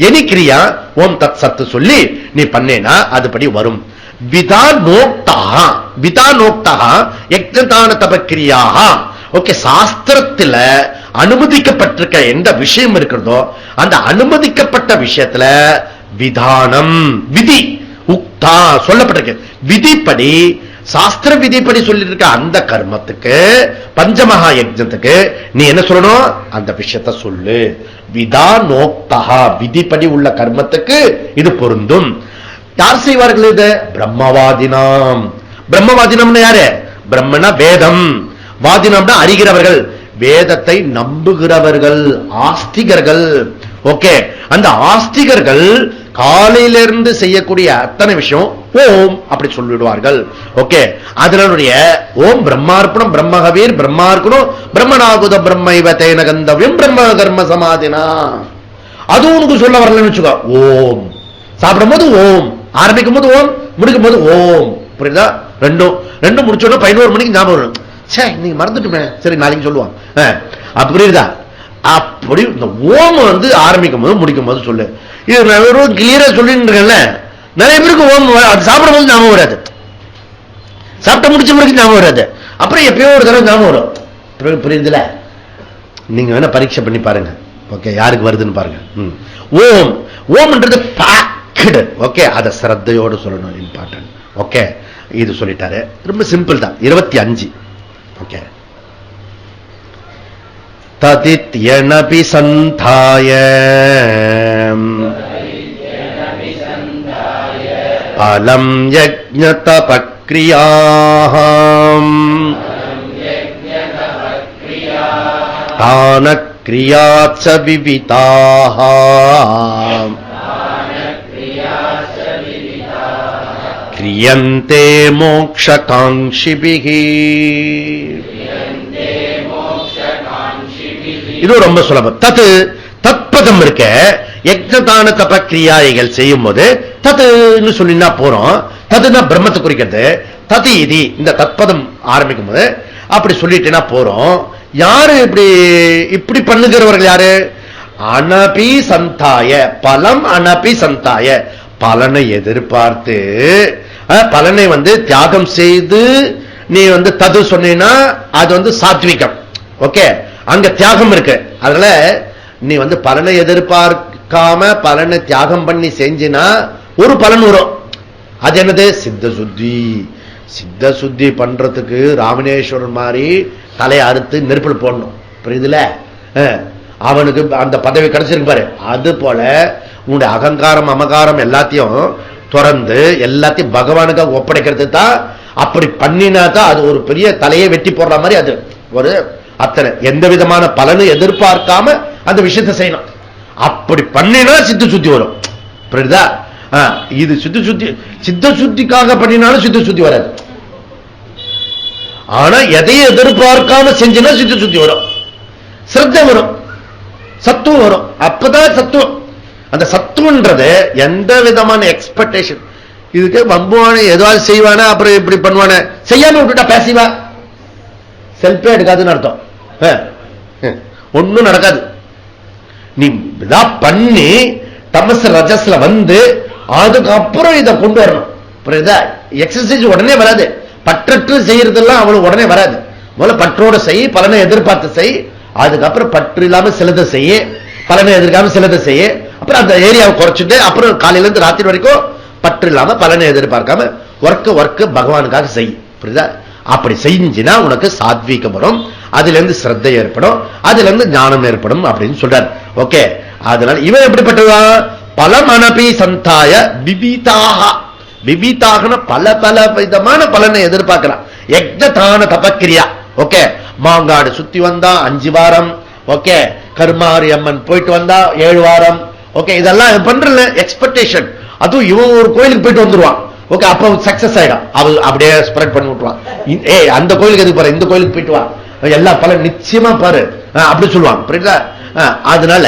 எனி கிரியா ஓம் தத் சத்து சொல்லி நீ பண்ணேனா அதுபடி வரும். விதானோக்தா யஜ்ஞதான தபக்கிரியா. ஓகே, சாஸ்திரத்துல அனுமதிக்கப்பட்டிருக்க எந்த விஷயம் இருக்கிறதோ அந்த அனுமதிக்கப்பட்ட விஷயத்துல விதானம் விதி உக்தா சொல்லப்பட்டிருக்கு. விதிப்படி சாஸ்திர விதிப்படி சொல்லிட்டு இருக்க அந்த கர்மத்துக்கு பஞ்சமகா யஜ்ஞத்துக்கு நீ என்ன சொல்லணும்? அந்த விஷயத்தை சொல்லு. விதானோக்தா விதிப்படி உள்ள கர்மத்துக்கு இது பொருந்தும். யார் செய்வார்கள் இது? பிரம்மவாதினாம். பிரம்மவாதினம்னு யாரு? பிரம்மனா வேதம், வாதினம்னா அறிகிறவர்கள், வேதத்தை நம்புகிறவர்கள், ஆஸ்திகர்கள். ஓகே, அந்த ஆஸ்திகர்கள் காலையிலிருந்து செய்யக்கூடிய அத்தனை விஷயம் ஓம் அப்படி சொல்லிடுவார்கள். ஓகே, அதனுடைய ஓம் பிரம்மார்ப்பணம் பிரம்மகவீர் பிரம்மார்க்கணும் பிரம்மநாகுத பிரம்மைவ தேன கந்தவியம் பிரம்ம கர்ம சமாதினா. அது உனக்கு சொல்ல வரலன்னு வச்சுக்கோ. ஓம் சாப்பிடும் போது ஓம், ஆரம்பிக்கும் போது ஓம், முடிக்கும் போது ஓம். புரியுதா? ரெண்டும் முடிச்சோட 11 மணிக்கு ஞாபகம் வரும். சே நீங்க மறந்துட்டுமே, சரி நாளைக்கு சொல்லுவான். அப்படி புரியுதா? அப்படி இந்த ஓம் வந்து ஆரம்பிக்கும் போது முடிக்கும் போது சொல்லு. இது நான் கிளியரா சொல்லிட்டு இருக்கேன்ல. நிறைய பேருக்கு ஓம் அது சாப்பிடும் போது ஞாபகம் வராது, சாப்பிட்ட முடிச்ச பிறகு ஞாபகம் வராது, அப்புறம் எப்பயோ ஒரு தடவை ஞாபகம் வரும். புரியுதுல? நீங்க வேணா பரீட்சை பண்ணி பாருங்க. ஓகே, யாருக்கு வருதுன்னு பாருங்க. ஓம் ஓம்ன்றது பேக்டு. ஓகே, அதை சிரத்தையோடு சொல்லணும், இம்பார்ட்டன்ட். ஓகே, இது சொல்லிட்டாரு. ரொம்ப சிம்பிள் தான். 25. ஓகே, ததித்யனபி சந்தாய அலம் யஜ்ஞ தபக்ரியாஹம் தான கிரியாச்ச விவிதாஹம் கிரியந்தே மோக்ஷகாங்ஷிபிஹி. இது ரொம்ப சுலபம். தத்து தத்பதம் இருக்க யஜ்ஞதான தபக்கிரியாய்கள் செய்யும் போது தத்துன்னு சொல்லினா போறோம். தத்துனா பிரம்மத்தை குறிக்கிறது. தத்து இது இந்த தத்பதம் ஆரம்பிக்கும் போது அப்படி சொல்லிட்டேன்னா போறோம். யாரு இப்படி இப்படி பண்ணுகிறவர்கள் யாரு? அனபி சந்தாய பலம், அனபி சந்தாய பலனை எதிர்பார்த்து, பலனை வந்து தியாகம் செய்து நீ தது சொன்னீங்கன்னா அது சாத்விகம். ஓகே, அங்க தியாகம் இருக்கு. அதனால நீ பலனை எதிர்பார்க்காம பலனை தியாகம் பண்ணி செஞ்சினா ஒரு பலன் வரும். அது என்னது? சித்த சுத்தி. சித்த சுத்தி பண்றதுக்கு ராமணேஸ்வரன் மாதிரி தலையை அறுத்து நெருப்பில் போடணும். புரியுதுல? அவனுக்கு அந்த பதவி கிடைச்சிருக்கு பாரு. அது போல உன்னுடைய அகங்காரம் அமகாரம் எல்லாத்தையும் துறந்து எல்லாத்தையும் பகவானுக்காக ஒப்படைக்கிறது தான். அப்படி பண்ணினா தான் அது ஒரு பெரிய தலையை வெட்டி போடுற மாதிரி. அது ஒரு அத்தனை எந்த விதமான பலனை எதிர்பார்க்காம அந்த விஷயத்தை செய்யணும். அப்படி பண்ணினா சித்த சுத்தி வரும். புரியுதா? இது சித்த சுத்திக்காக பண்ணினாலும் சித்த சுத்தி வராது. ஆனா எதையும் எதிர்பார்க்காம செஞ்சுனா சித்த சுத்தி வரும், சிரத்தை வரும், சத்துவம் வரும். அப்பதான் சத்துவம். அந்த சத்துவன்றது எந்த விதமான எக்ஸ்பெக்டேஷன். இதுக்கு வம்புவான ஏதாவது செய்வானா, அப்புறம் இப்படி பண்ணுவான, செய்யாம விட்டுட்டா பேசிவா, செல்ஃபே எடுக்காதுன்னு அர்த்தம். ஒன்னும் நடக்காது. நீ இதான் பண்ணி தமச ரஜஸ்ல அதுக்கப்புறம் இதை கொண்டு வரணும். புரியுதா? எக்ஸசைஸ் உடனே வராது. பற்றற்று செய்யறதெல்லாம் அவ்வளவு உடனே வராது. முதல்ல பற்றோட செய், பலனை எதிர்பார்த்து செய். அதுக்கப்புறம் பற்று இல்லாம சிலதை செய்ய, பலனை எதிர்க்காம சிலதை செய்ய. அப்புறம் அந்த ஏரியாவை குறைச்சிட்டு அப்புறம் காலையில இருந்து ராத்திரி வரைக்கும் பற்று இல்லாம பலனை எதிர்பார்க்காம ஒர்க்க பகவானுக்காக செய். புரியுதா? அப்படி செஞ்சினா உனக்கு சாத்வீகம் வரும். அதுல இருந்து ஸ்ரத்தை ஏற்படும், அதுல இருந்து ஞானம் ஏற்படும் அப்படின்னு சொல்றார். ஓகே, அதனால இவன் எப்படிப்பட்டதான்? பலமனபி சந்தாய விபீதாக. விபீதாகன பல பல விதமான பலனை எதிர்பார்க்கலாம். யஜ்ஞதான தபக்கிரியா. ஓகே, மாங்காடு சுத்தி வந்தா 5 வாரம். ஓகே, கருமாரி அம்மன் போயிட்டு வந்தா 7 வாரம். ஓகே, இதெல்லாம் பண்றல எக்ஸ்பெக்டேஷன். அதுவும் இவன் ஒரு கோயிலுக்கு போயிட்டு வந்துருவான். ஓகே, அப்ப சக்சஸ் ஆயிடும். அவள் அப்படியே ஸ்ப்ரெட் பண்ணி விட்டுருவான். அந்த கோயிலுக்கு எதுக்கு பாரு, இந்த கோயிலுக்கு போயிட்டு வா, எல்லா பலன் நிச்சயமா பாரு அப்படி சொல்லுவாங்க. புரியுதா? அதனால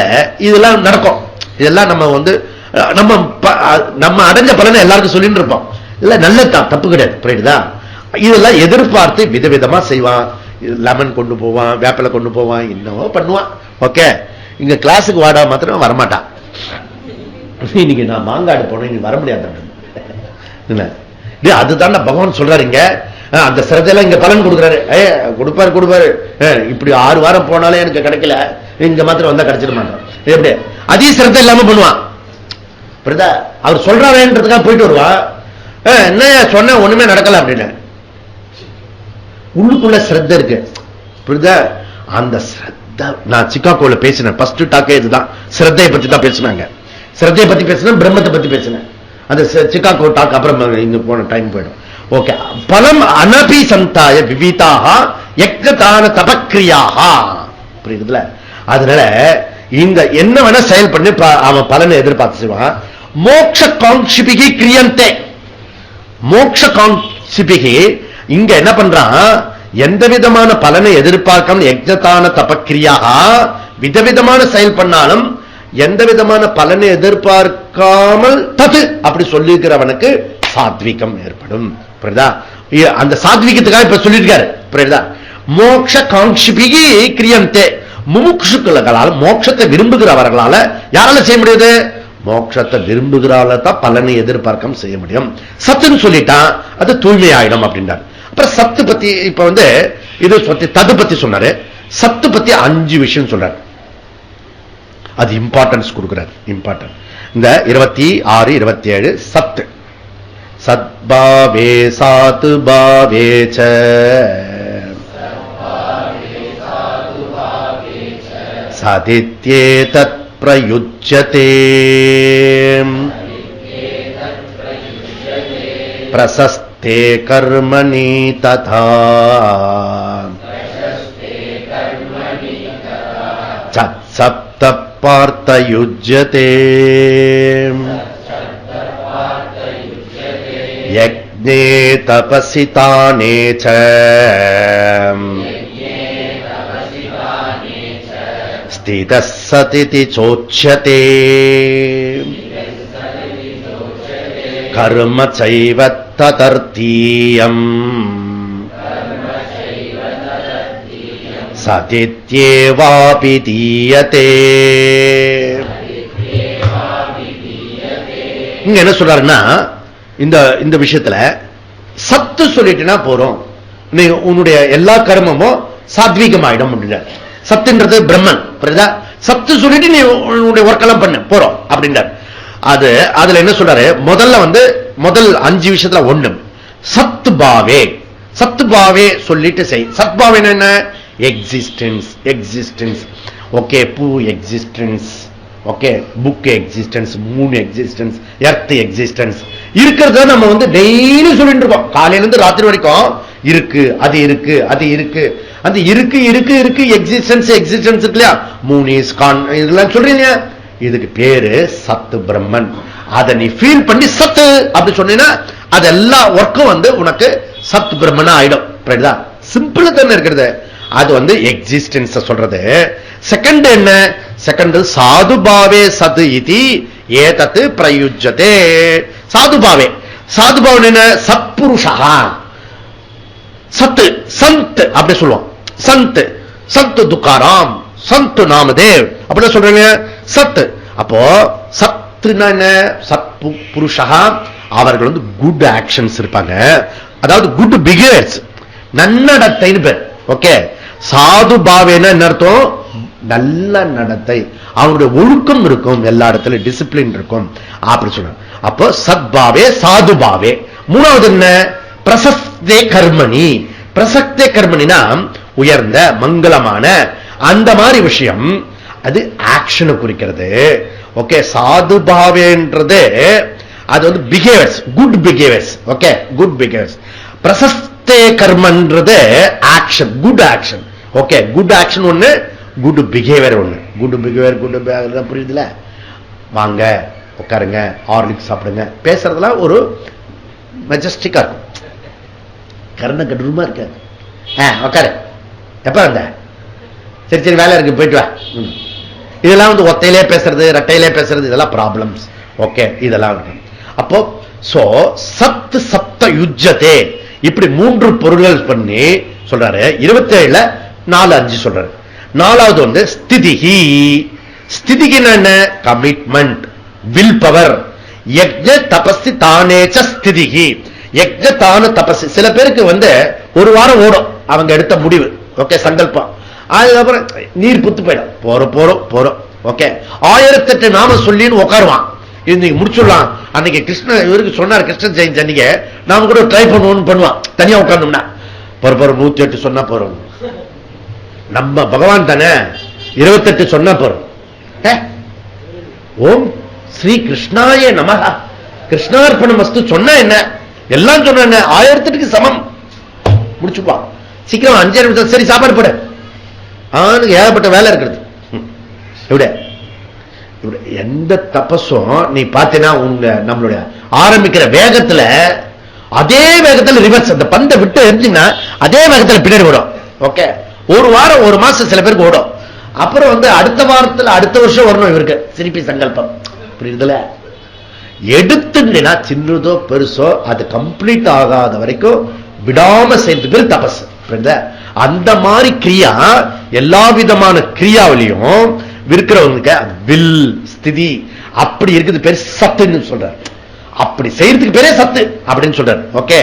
இதெல்லாம் நடக்கும். இதெல்லாம் நம்ம அடைஞ்ச பலனை எல்லாருக்கும் சொல்லிட்டு இருப்போம். இல்ல நல்ல தப்பு கிடையாது. புரியுதா? இதெல்லாம் எதிர்பார்த்து விதவிதமா செய்வான். லெமன் கொண்டு போவான், வேப்பிலை கொண்டு போவான், என்னவோ பண்ணுவான். ஓகே, இங்க கிளாஸுக்கு வாடா மாத்திரம் வரமாட்டான். இன்னைக்கு நான் மாங்காடு போனேன், நீ வர முடியாது. அதுதான் பகவான் சொல்றாரு. இங்க அந்த சிரத்தையெல்லாம் இங்க பலன் கொடுக்குறாரு. கொடுப்பாரு. இப்படி 6 வாரம் போனாலே எனக்கு கிடைக்கல, இங்க மாத்திரம் வந்தா கிடைச்சிட மாட்டான். எப்படி அதே சிரத்தை இல்லாம பண்ணுவான். புரியுதா? அவர் சொல்றாருன்றதுக்காக போயிட்டு வருவான். என்ன சொன்ன ஒண்ணுமே நடக்கல அப்படின்னு உள்ளுக்குள்ள சிரத்தை இருக்கு. புரியுதா? அந்த சிரத்தை நான் சிக்காகோல பேசினேன். ஃபர்ஸ்ட் டாக்கே இதுதான், சிரத்தையை பத்தி தான் பேசினாங்க. சிரத்தையை பத்தி பேசினேன், பிரம்மத்தை பத்தி பேசினேன். அந்த சிக்காகோ டாக் அப்புறம் இங்க போன டைம் போயிடும். ஓகே, பலம் அனபி சந்தாய விவிதாக யஜ்ஞதான தபக்கிரியாக. புரியுதுல? அதனால இந்த என்ன வேணா செயல் பண்ணி அவன் பலனை எதிர்பார்த்து செய்வான். மோட்ச காங்ஷிபிகி கிரியந்தே. மோட்ச காங்ஷிபிகி இங்க என்ன பண்றான்? எந்த விதமான பலனை எதிர்பார்க்காம யஜ்ஞதான தபக்கிரியாக விதவிதமான செயல் பண்ணாலும் எந்த விதமான பலனை எதிர்பார்க்காமல் தது அப்படி சொல்லிருக்கிறவனுக்கு சாத்விகம் ஏற்படும். புரியுதா? அந்த சாத்விகத்துக்காக இப்ப சொல்லிருக்காரு. புரியுதா? மோட்ச காங்ஷிபிகி கிரியந்தே. முமுட்சுக்களால் மோட்சத்தை விரும்புகிறவர்களால யாரால செய்ய முடியாது? மோட்சத்தை விரும்புகிறால தான் பலனை எதிர்பார்க்காம செய்ய முடியும். சத்துன்னு சொல்லிட்டான், அது தூய்மை ஆயிடும் அப்படின்றார். அப்புறம் சத்து பத்தி இப்ப இது பத்தி தது பத்தி சொன்னாரு. சத்து பத்தி 5 விஷயம் சொல்றாரு. அது இம்பார்ட்டன்ஸ் கொடுக்கிறார். இம்பார்ட்டன்ட் இந்த 26, 27 சத்து. சத்பாவே சாத்து பாவேச்ச சதித்யே தத் பிரயுஜ்யதே பிரசஸ்தே கர்மணி ததா சப்த பார்த்தயுஜ்யதே யஜ்ஞே தபசி தானே ச ஸ்திதः சதிதி சோச்யதே கர்ம சைவ ததர்த்தீயம் சதித்யேவாபி தீயதே. இங்க என்ன சொல்றாருன்னா, இந்த விஷயத்துல சத்து சொல்லிட்டுனா போறோம், நீ உன்னுடைய எல்லா கர்மமும் சாத்வீகமாயிடும். சத்துன்றது பிரம்மன். புரியுதா? சத்து சொல்லிட்டு நீ உன்னுடைய ஒர்க்கெல்லாம் பண்ண போறோம் அப்படின்றார். அது அதுல என்ன சொல்றாரு? முதல் 5 விஷயத்துல 1 சத்து பாவே. சத்து பாவே சொல்லிட்டு செய். சத்பாவே என்ன? எக்ஸிஸ்டன்ஸ். எக்ஸிஸ்டன்ஸ். ஓகே, பூ existence, okay, book existence, Moon existence, earth existence. இருக்கிறத நம்ம டெய்லி சொல்லிட்டு இருக்கோம். காலையில இருந்து ராத்திரி வரைக்கும் இருக்கு, அது இருக்கு, அது இருக்கு, அந்த இருக்கு இருக்கு இருக்கு எக்ஸிஸ்டன்ஸ். எக்ஸிஸ்டன்ஸ் இல்லையா? மூன் இஸ் கான், இதெல்லாம் சொல்றீங்க. இதுக்கு பேரு சத்து பிரம்மன். அதை நீ ஃபீல் பண்ணி சத்து அப்படி சொன்னீங்கன்னா அது எல்லா ஒர்க்கும் உனக்கு சத்து பிரம்மனா ஆயிடும். சிம்பிள் தானே இருக்கிறது. அது எக்ஸிஸ்டன்ஸ் சொல்றது. செகண்ட் என்ன? செகண்ட் சாதுபாவே சது இதி ஏதத் பிரயுஜ்யதே. சாதுபாவே. சாதுபாவன் என்ன? சத்புருஷா. சத்து சந்த் அப்படி சொல்லுவோம். சந்த் சந்த் துக்காராம், சந்த் நாமதேவ் அப்படி சொல்றாங்க. சத்து. அப்போ சத்துனா என்ன? சத் புருஷா. அவர்கள் குட் ஆக்ஷன்ஸ் இருப்பாங்க, அதாவது குட் பிஹேவியர்ஸ், நன்னடத்தைன்னு பேர். ஓகே. சாது பாவேனா என்ன அர்த்தம்? நல்ல நடத்தை, அவனுடைய ஒழுக்கம் இருக்கும், எல்லா இடத்துல டிசிப்ளின் இருக்கும் அப்படி சொல்றாங்க. அப்போ சத்பாவே சாதுபாவே. மூணாவது என்ன? பிரசஸ்தே கர்மணி. பிரசக்தே கர்மணினா உயர்ந்த மங்களமான அந்த மாதிரி விஷயம். அது ஆக்ஷனை குறிக்கிறது. ஓகே. சாதுபாவேன்றது அது behaviours, good behaviours. Okay, good behaviours. பிரசஸ்தே கர்மன்றது action, good action. Okay, good action ஒண்ணு, குட் பிஹேவியர் ஒண்ணு. குட் பிஹேவியர், குட் பிஹேவியர் புரியுதுல? வாங்க உட்காருங்க, ஹார்லிக்ஸ் சாப்பிடுங்க, பேசுறதுலாம் ஒரு மெஜஸ்டிக்கா இருக்கும். கர்ண கடூரமா இருக்காது. உட்காரு, எப்ப வந்த? சரி சரி வேலை இருக்கு, போயிட்டு வா. இதெல்லாம் ஒத்தையிலே பேசுறது, ரெட்டையிலே பேசுறது, இதெல்லாம் ப்ராப்ளம்ஸ். ஓகே, இதெல்லாம் இருக்கு. அப்போ சத்து சப்த யுஜ்ஜதே, இப்படி 3 பொருள்கள் பண்ணி சொல்றாரு. 27ல 4-5 சொல்றாரு. நாலாவது ஸ்திதிஹி. ஸ்திதிக்கு என்ன? Commitment, will power. யஜ்ஞ தபஸ்தி தானேச்ச ஸ்திதிஹி. யஜ்ஞ தான தபஸ். சில பேருக்கு ஒரு வாரம் ஓடும் அவங்க எடுத்த முடிவு. ஓகே, சங்கல்பம். அதுக்கப்புறம் நீர் புத்து போயிடும். போறோம் போறோம். ஓகே, 1008 நாம சொல்லின்னு உட்காருவான். இன்னைக்கு முடிச்சுடலாம். அன்னைக்கு கிருஷ்ணன் இவருக்கு சொன்னார், கிருஷ்ண ஜெயந்தி அன்னைக்கு நாம கூட ட்ரை பண்ணுவோம்னு பண்ணுவான். தனியா உட்கார்ந்தோம்னா போறோம் 108 சொன்னா போறோம். நம்ம பகவான் தானே 28 சொன்னா போறோம். ஓம் ஸ்ரீ கிருஷ்ணாய நமஹ, கிருஷ்ணார்ப்பணம் வஸ்து சொன்னா என்ன? எல்லாம் சொன்ன என்ன? 1008க்கு சமம். முடிச்சுப்பான் சீக்கிரம். 5 நிமிஷம். சரி சாப்பாடு போட. அவனுக்கு ஏகப்பட்ட வேலை இருக்கிறது. எந்த தபஸும் நீ பார்த்தீங்கன்னா நம்மளுடைய ஆரம்பிக்கிற வேகத்துல அதே வேகத்துல ரிவர்ஸ். அந்த பந்தை விட்டு இருந்தீங்கன்னா அதே வேகத்துல பின்னாடி ஓடும். ஓகே, ஒரு வாரம் 1 மாசம் சில பேருக்கு ஓடும். அப்புறம் அடுத்த வாரத்துல அடுத்த வருஷம் வரணும் இவருக்கு திருப்பி சங்கல்பம். புரியுதுல? எடுத்துனா சின்னதோ பெருசோ அது கம்ப்ளீட் ஆகாத வரைக்கும் விடாம செய்யறது பேர் தபஸ். அந்த மாதிரி கிரியா எல்லா விதமான கிரியாவிலையும் இருக்கிறவங்க வில் ஸ்திதி அப்படி இருக்குது பேர் சத்துன்னு சொல்றாரு. அப்படி செய்யறதுக்கு பேரே சத்து அப்படின்னு சொல்றாரு. ஓகே.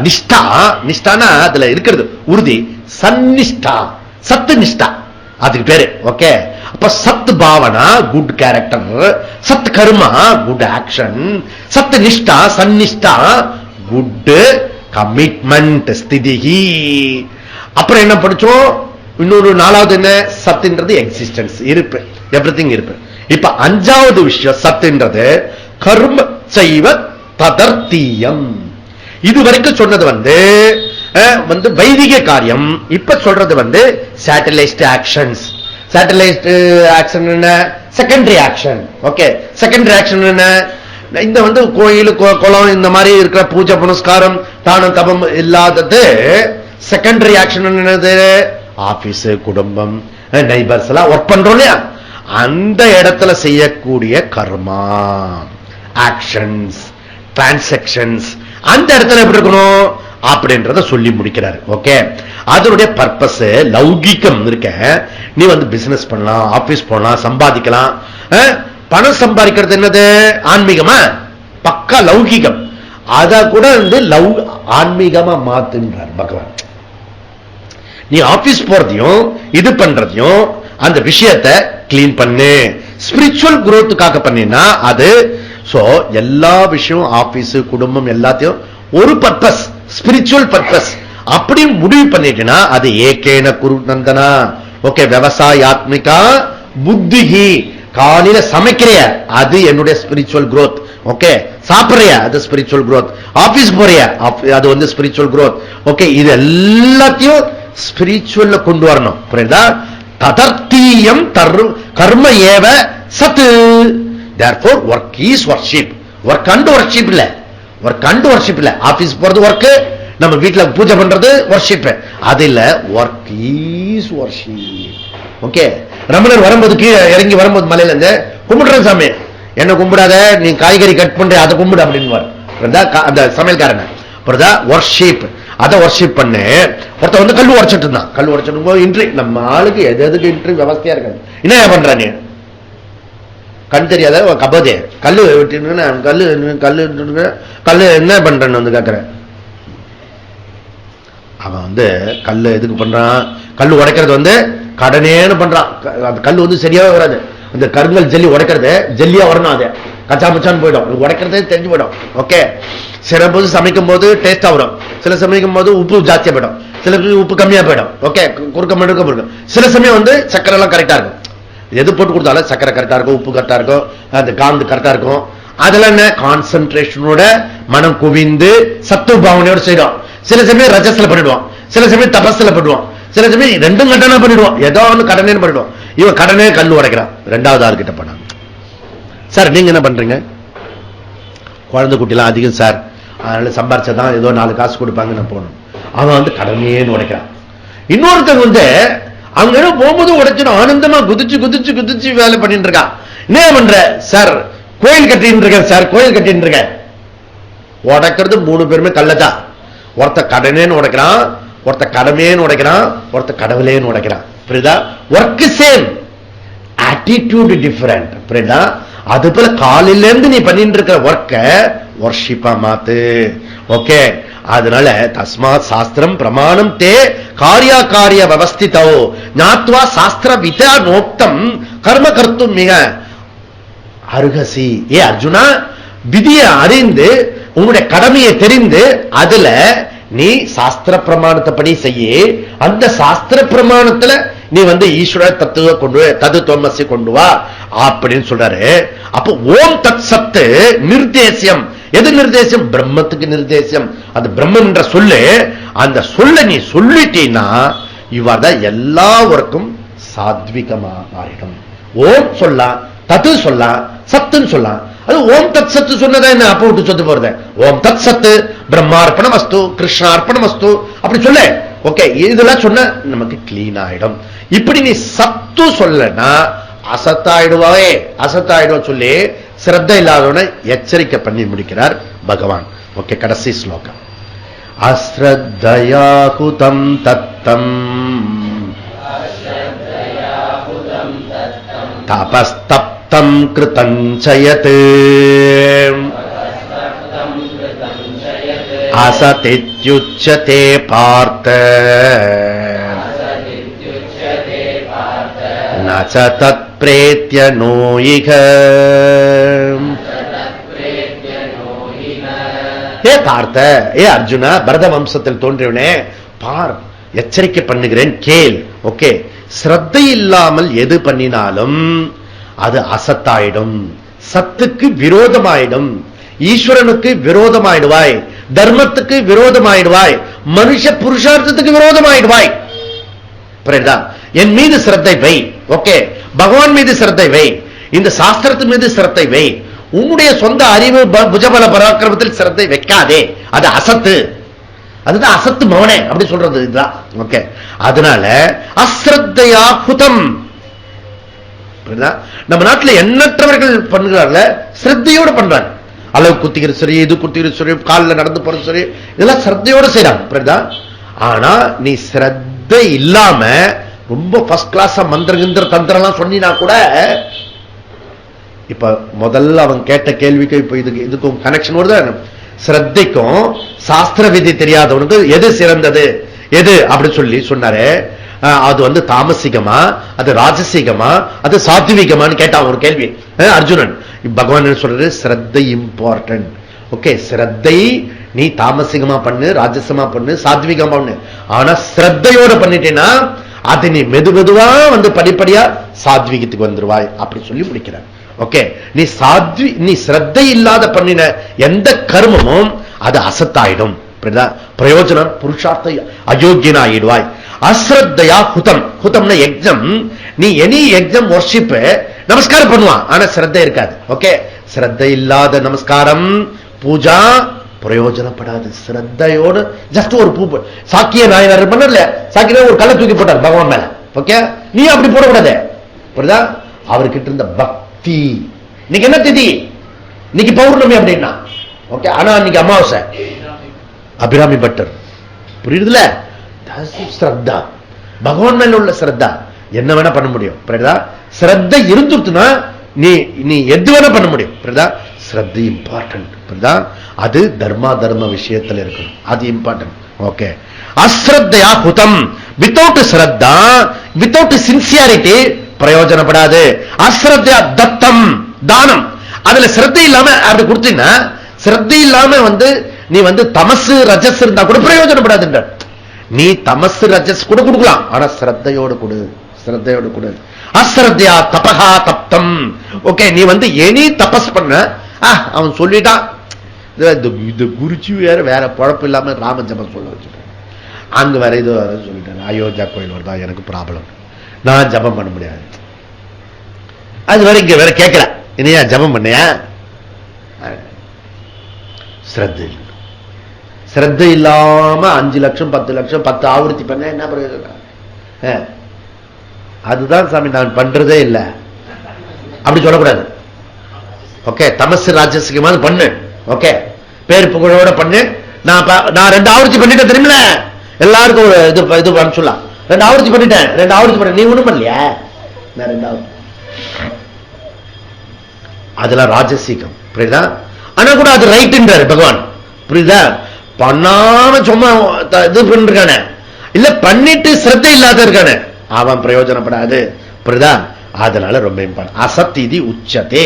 நிஷ்டா. நிஷ்டானா அதுல இருக்கிறது உறுதி. சந்நிஷ்டா, சத்து நிஷ்டா அதுக்கு பேரு. ஓகே. அப்ப சத் பாவனா குட் கேரக்டர், சத் கர்மா குட் ஆக்ஷன், சத் நிஷ்டா சந்நிஷ்டா குட் கமிட்மெண்ட் ஸ்திதிஹி. அப்புறம் என்ன படிச்சோம்? இன்னொரு 4வது என்ன? சத்துன்றது எக்ஸிஸ்டன்ஸ், இருப்பு, எவ்ரிதிங் இருப்பு. இப்ப 5வது விஷயம் சத்துன்றது கர்ம செய்வ ததர்த்தீயம். இது வரைக்கும் சொன்னது வைதிக காரியம். இப்ப சொல்றது சேட்டலைஸ்ட் ஆக்ஷன்ஸ். சேட்டலைஸ்ட் ஆக்ஷன் என்ன? Secondary action. Okay, secondary action என்ன? இந்த கோயில் குளம் இந்த மாதிரி இருக்கிற பூஜை புனஸ்காரம் தானம் தபம் இல்லாதது செகண்டரி ஆக்ஷன். என்னது? ஆபீஸ், குடும்பம், நைபர்ஸ் எல்லாம் ஒர்க் பண்றோம் இல்லையா? அந்த இடத்துல செய்யக்கூடிய கர்மா ஆக்ஷன்ஸ், டிரான்சாக்சன்ஸ் அந்த இடத்துல எப்படி இருக்கணும் அப்படின்றத சொல்லி முடிக்கிறார். ஓகே. அதனுடைய பர்பஸ் லௌகிக்கம் இருக்க. நீ பிசினஸ் பண்ணலாம், ஆபீஸ் போலாம், சம்பாதிக்கலாம். பணம் சம்பாதிக்கிறது என்னது? ஆன்மீகமா? பக்கா லௌகிகம். அத கூட ஆன்மீகமா மாத்துன்றார் பகவான். நீ ஆபீஸ் போறதையும் இது பண்றதையும் அந்த விஷயத்தை கிளீன் பண்ணு. ஸ்பிரிச்சுவல் குரோத்துக்காக பண்ணினா அது எல்லா விஷயம் ஆபீஸ் குடும்பம் எல்லாத்தையும் ஒரு பர்பஸ், ஸ்பிரிச்சுவல் பர்பஸ் அப்படி முடிவு பண்ணிட்டுனா அது ஏகேன குரு நந்தனா. ஓகே, விவசாயாத்மிகா புத்திகி. காலையில சமைக்கிறிய அது என்னுடைய ஸ்பிரிச்சுவல் குரோத். ஓகே, சாப்பிடுறிய அது ஸ்பிரிச்சுவல் குரோத். ஆபீஸ் போறிய அது வந்து ஸ்பிரிச்சுவல் குரோத். ஓகே, இது எல்லாத்தையும் ஸ்பிரிச்சுவல்ல கொண்டு வரணும். புரியுதா? ததர்த்தீயம் கர்ம ஏவ சத். therefore work is worship. work and worship இல்ல, work and worship இல்ல. ஆபீஸ் போறது ஒர்க், நம்ம வீட்டுல பூஜை பண்றது வர்ஷிப். அது இல்ல, ஒர்க் இஸ் வர்ஷிப். ஓகே, ரமணர் வரும்போது கீழே இறங்கி வரும்போது மலையில இருந்து கும்பிடுற சாமி, என்ன கும்பிடாத, நீ காய்கறி கட் பண்ற அதை கும்பிடு அப்படின்னு அந்த சமையல்காரன். வர்ஷிப், அதை வர்ஷிப் பண்ணு. ஒருத்த வந்து கல் உடைச்சிட்டு இருந்தான். கல் உடைச்சிட்டு போது இன்ட்ரி, நம்ம ஆளுக்கு எதுக்கு இன்ட்ரி விவசாயா இருக்காது. என்ன பண்ற நீ? கண் தெரியாத கபதே கல்லு வெட்டின்னு கல்லு கல்லு கல்லு என்ன பண்றேன்னு வந்து கேட்கிறேன். அவன் வந்து கல்லு எதுக்கு பண்றான்? கல்லு உடைக்கிறது வந்து கடனேன்னு பண்றான். அந்த கல்லு வந்து சரியாவே வராது. அந்த கருங்கல் ஜல்லி உடைக்கிறது ஜல்லியா வரணும், அது கச்சா மச்சான்னு போயிடும், உடைக்கிறதே தெரிஞ்சு போயிடும். ஓகே, சில போது சமைக்கும் போது டேஸ்டா வரும், சில சமைக்கும் போது உப்பு ஜாஸ்தியா போயிடும், சில உப்பு கம்மியா போயிடும். ஓகே, குறுக்க மடுக்க போயிடும். சில சமயம் வந்து சக்கரை எல்லாம் கரெக்டா இருக்கும். எது போட்டு கொடுத்தாலும் சக்கரை கரெக்டா இருக்கும், உப்பு கரெக்டா இருக்கும், அந்த காந்து கரெக்டா இருக்கும். அதெல்லாம் என்ன கான்சென்ட்ரேஷனோட மனம் குவிந்து சத்துவ பாவனையோட செய்யறோம். சில சமயம் ரஜஸ்ல பண்ணிடுவான், சில சமயம் தபஸ்ல பண்ணுவான், சில சமயம் ரெண்டும் கடனா பண்ணிடுவான், ஏதோ ஒண்ணு கடனே பண்ணிடுவான். இவன் கடனே கல்லு உடைக்கிறான். ரெண்டாவது ஆள்கிட்ட பண்ணாங்க. சார் நீங்க என்ன பண்றீங்க? குழந்தை குட்டிலாம் அதிகம் சார், அதனால சம்பாரிச்சதான் ஏதோ 4 காசு கொடுப்பாங்க நான் போகணும். அவன் வந்து கடனேன்னு உடைக்கிறான். இன்னொருத்தன் வந்து அங்க போகும்போது உடைச்சிடும், ஆனந்தமா குதிச்சு குதிச்சு குதிச்சு வேலை பண்ணிட்டு இருக்கான். என்ன பண்ற? சார் கோயில் கட்டின்னு இருக்கேன் சார், கோயில் கட்டின்னு இருக்கேன். உடைக்கிறது 3 பேருமே கல்லதான். ஒருத்த கடனேன்னு உடைக்கிறான், ஒருத்த கடமையேன்னு உடைக்கிறான், ஒருத்த கடவுளேன்னு உடைக்கிறான். புரியுதா? Work same, attitude different. புரியுதா? அது போல காலையில இருந்து நீ பண்ணிட்டு இருக்கிற ஒர்க்க வர்ஷிப்பா மாத்து. ஓகே, அதனால தஸ்மாத் சாஸ்திரம் பிரமாணம் தே காரியா காரிய விவஸ்திதோ ஞாத்வா சாஸ்திர விதா நோக்தம் கர்ம கர்த்தும் மிக அருகசி. ஏ அர்ஜுனா, விதியை அறிந்து உன்னுடைய கடமையை தெரிந்து அதுல நீ சாஸ்திர பிரமாணத்தைப்படி செய்ய. அந்த சாஸ்திர பிரமாணத்துல நீ வந்து ஈஸ்வர தத்துவ கொண்டு தத்துவமசி கொண்டு வா அப்படின்னு சொல்றாரு. அப்போ ஓம் தத் சத்து நிர்தேசியம். எது நிர்தேசம்? பிரம்மத்துக்கு நிர்தேசம். அந்த பிரம்மன் என்ற சொல்லு, அந்த சொல்ல நீ சொல்லிட்டீன்னா இவ்வாறுதான் எல்லாருக்கும் சாத்விகமா மாறிடும். ஓம் சொல்லலாம், தத்து சொல்லலாம், சத்துன்னு சொல்லலாம். அது ஓம் தத் சத்து சொன்னதா என்ன அப்ப விட்டு சொத்து போறது? ஓம் தத் சத்து பிரம்மார்ப்பணம் அஸ்து கிருஷ்ணார்ப்பணம் அஸ்து அப்படி சொல்ல. ஓகே, இதெல்லாம் சொன்ன நமக்கு கிளீன் ஆயிடும். இப்படி நீ சத்து சொல்லனா அசத்தாயிடுவாவே, அசத்தாயிடுவா சொல்லி சிரத்த இல்லாதவனை எச்சரிக்கை பண்ணி முடிக்கிறார் பகவான். ஓகே, கடைசி ஸ்லோகம். அஸ்ரத்தயாகுதம் தத்தம் தபஸ்தப்தம் கிருதஞ்சயத் அசதித்யுச்யதே பார்த்த நச தத் பிரேத்ய நோயிக. ஏ பார்த்த, ஏ அர்ஜுனா, பரத வம்சத்தில் தோன்றியவனே பார், எச்சரிக்கை பண்ணுகிறேன் கேள். ஓகே, ஸ்ரத்தை இல்லாமல் எது பண்ணினாலும் அது அசத்தாயிடும், சத்துக்கு விரோதமாயிடும், ஈஸ்வரனுக்கு விரோதமாயிடுவாய், தர்மத்துக்கு விரோதமாயிடுவாய், மனுஷ புருஷார்த்தத்துக்கு விரோதமாயிடுவாய். புரியுதா? என் மீது சிரத்தை வை. ஓகே, பகவான் மீது சிரத்தை வை, இந்த சாஸ்திரத்து மீது சிரத்தை வை. உன்னுடைய சொந்த அறிவு புஜபல பராக்கிரமத்தில் சிரத்தை வைக்காதே, அது அசத்து. அதுதான் அசத்து மவனே அப்படி சொல்றது இதுதான். ஓகே, அதனால அஸ்ரத்தையா குதம். நம்ம நாட்டில் எண்ணற்றவர்கள் பண்ணுகிறார்கள், ஸ்ரத்தையோடு பண்றாங்க. அளவு குத்திக்கிற சரி, இது குத்திக்கிற சரி, காலில் நடந்து போறது சரி, இதெல்லாம் ஸ்ரத்தையோடு செய்யறாங்க. புரியுதா? ஆனா நீ ஸ்ரத்தை இல்லாம ரொம்ப ஃபர்ஸ்ட் கிளாஸா மந்திரகிந்திர தந்திரம் சொன்னா கூட, இப்ப முதல்ல அவன் கேட்ட கேள்விக்கு இப்ப இதுக்கும் கனெக்ஷன் வருது. ஸ்ரத்தைக்கும் சாஸ்திர விதி தெரியாதவனுக்கு எது சிறந்தது எது அப்படி சொல்லி சொன்னாரு. அது வந்து தாமசிகமா, அது ராஜசிகமா, அது சாத்விகமான்னு கேட்டான் ஒரு கேள்வி அர்ஜுனன். பகவான் சொல்றது ஸ்ரத்தை இம்பார்ட்டன்ட். ஓகே, ஸ்ரத்தை நீ தாமசிகமா பண்ணு, ராஜசமா பண்ணு, சாத்விகமா பண்ணு. ஆனா ஸ்ரத்தையோட பண்ணிட்டேன்னா அது நீ மெது மெதுவா வந்து படிப்படியா சாத்விகத்துக்கு வந்துருவாய் அப்படி சொல்லி முடிக்கிறார். ஓகே, நீ ஸ்ரத்தை இல்லாத பண்ணின எந்த கர்மமும் அது அசத்தாயிடும். பிரயோஜனம் புருஷார்த்த அயோக்கியனாயிடுவாய். அஸ்ரத்தையா ஹுதம். ஹுதம்னா எக்ஸம். நீ எனி எக்ஸம் வர்ஷிப் நமஸ்காரம் பண்ணுவான், ஆனா ஸ்ரத்தை இருக்காது. ஓகே, ஸ்ரத்தை இல்லாத நமஸ்காரம் பூஜா பிரயோஜனப்படாது. ஸ்ரத்தையோடு ஜஸ்ட் ஒரு பூ சாக்கிய நாயனார் பண்ணல, சாக்கிய ஒரு கல்லை தூக்கி போட்டார் பகவான் மேல. ஓகே, நீ அப்படி போடக்கூடாது. புரியுதா? அவர்கிட்ட இருந்த பக்தி. இன்னைக்கு என்ன திதி? இன்னைக்கு பௌர்ணமி அப்படின்னா ஓகே, ஆனா இன்னைக்கு அமாவாசை. அபிராமி பட்டர். புரியுதுல? ஸ்ரத்தா, பகவான் மேல உள்ள ஸ்ரத்தா என்ன வேணா பண்ண முடியும். புரியுதா? ஸ்ரத்தை இருந்துட்டுனா நீ எது வேணா பண்ண முடியும். புரியுதா? ஸ்ரத்தை இம்பார்ட்டன்ட். புரியுதா? அது தர்மா தர்ம விஷயத்தில் இருக்கணும், அது இம்பார்ட்டன்ட். ஓகே, அஸ்ரத்தையா ஹுதம். வித்தவுட் ஸ்ரத்தா, வித்தவுட் சின்சியாரிட்டி பிரயோஜனப்படாது. அஸ்ரத்தையா தத்தம், தானம். அதுல ஸ்ரத்தை இல்லாம அப்படி கொடுத்தீங்கன்னா, ஸ்ரத்தை இல்லாம வந்து நீ வந்து தமசு ரஜஸ் இருந்தா கூட பிரயோஜனப்படாது. நீ தமசு ரஜஸ் கூட கொடுக்கலாம், ஆனா ஸ்ரத்தையோடு கொடு, ஸ்ரத்தையோடு கொடு. அஸ்ரத்தையா தபகா தப்தம். ஓகே, நீ வந்து எனி தபஸ் பண்ண அவன் சொல்லிட்டான். இது குருச்சி வேற பழப்பு இல்லாம ராம ஜபம் சொல்ல வச்சுட்டான். அங்க வேற இது சொல்லிட்டாரு, அயோத்தியா கோயில் வருதா எனக்கு ப்ராப்ளம், நான் ஜபம் பண்ண முடியாது. அது வேற இங்க வேற கேட்கல, இனியா ஜபம் பண்ணியா? ஸ்ரத்தை ஸ்ரத்தை இல்லாம 5 லட்சம் 10 லட்சம் 10 ஆவர்த்தி பண்ண என்ன பிரயோஜனம்? அதுதான் சாமி நான் பண்றதே இல்லை அப்படி சொல்லக்கூடாது. ஓகே, தமசு ராஜசிகமான பண்ணு. ஓகே, பேர் புகழோட பண்ணு. நான் 2 ஆவர்த்தி பண்ணிட்டேன் தெரியுமில, எல்லாருக்கும் இது பண்ண சொல்லலாம். 2 ஆவர்த்தி பண்ணிட்டேன், 2 ஆவர்த்தி பண்ண. நீ ஒண்ணும் பண்ணலையா? நான் 2 ஆவர்த்தி. அதெல்லாம் ராஜசீகம். புரியுதா? ஆனா கூட அது ரைட்ன்றாரு பகவான். புரியுதா? பண்ணாம சும்மா இது பண்ணிருக்கானே, இல்ல பண்ணிட்டு ஸ்ரத்தை இல்லாத இருக்கானே, அவன் பிரயோஜனப்படாது. புரியுதா? அதனால ரொம்ப இம்பார்ட்டன்ட். அசத்திதி உச்சதே.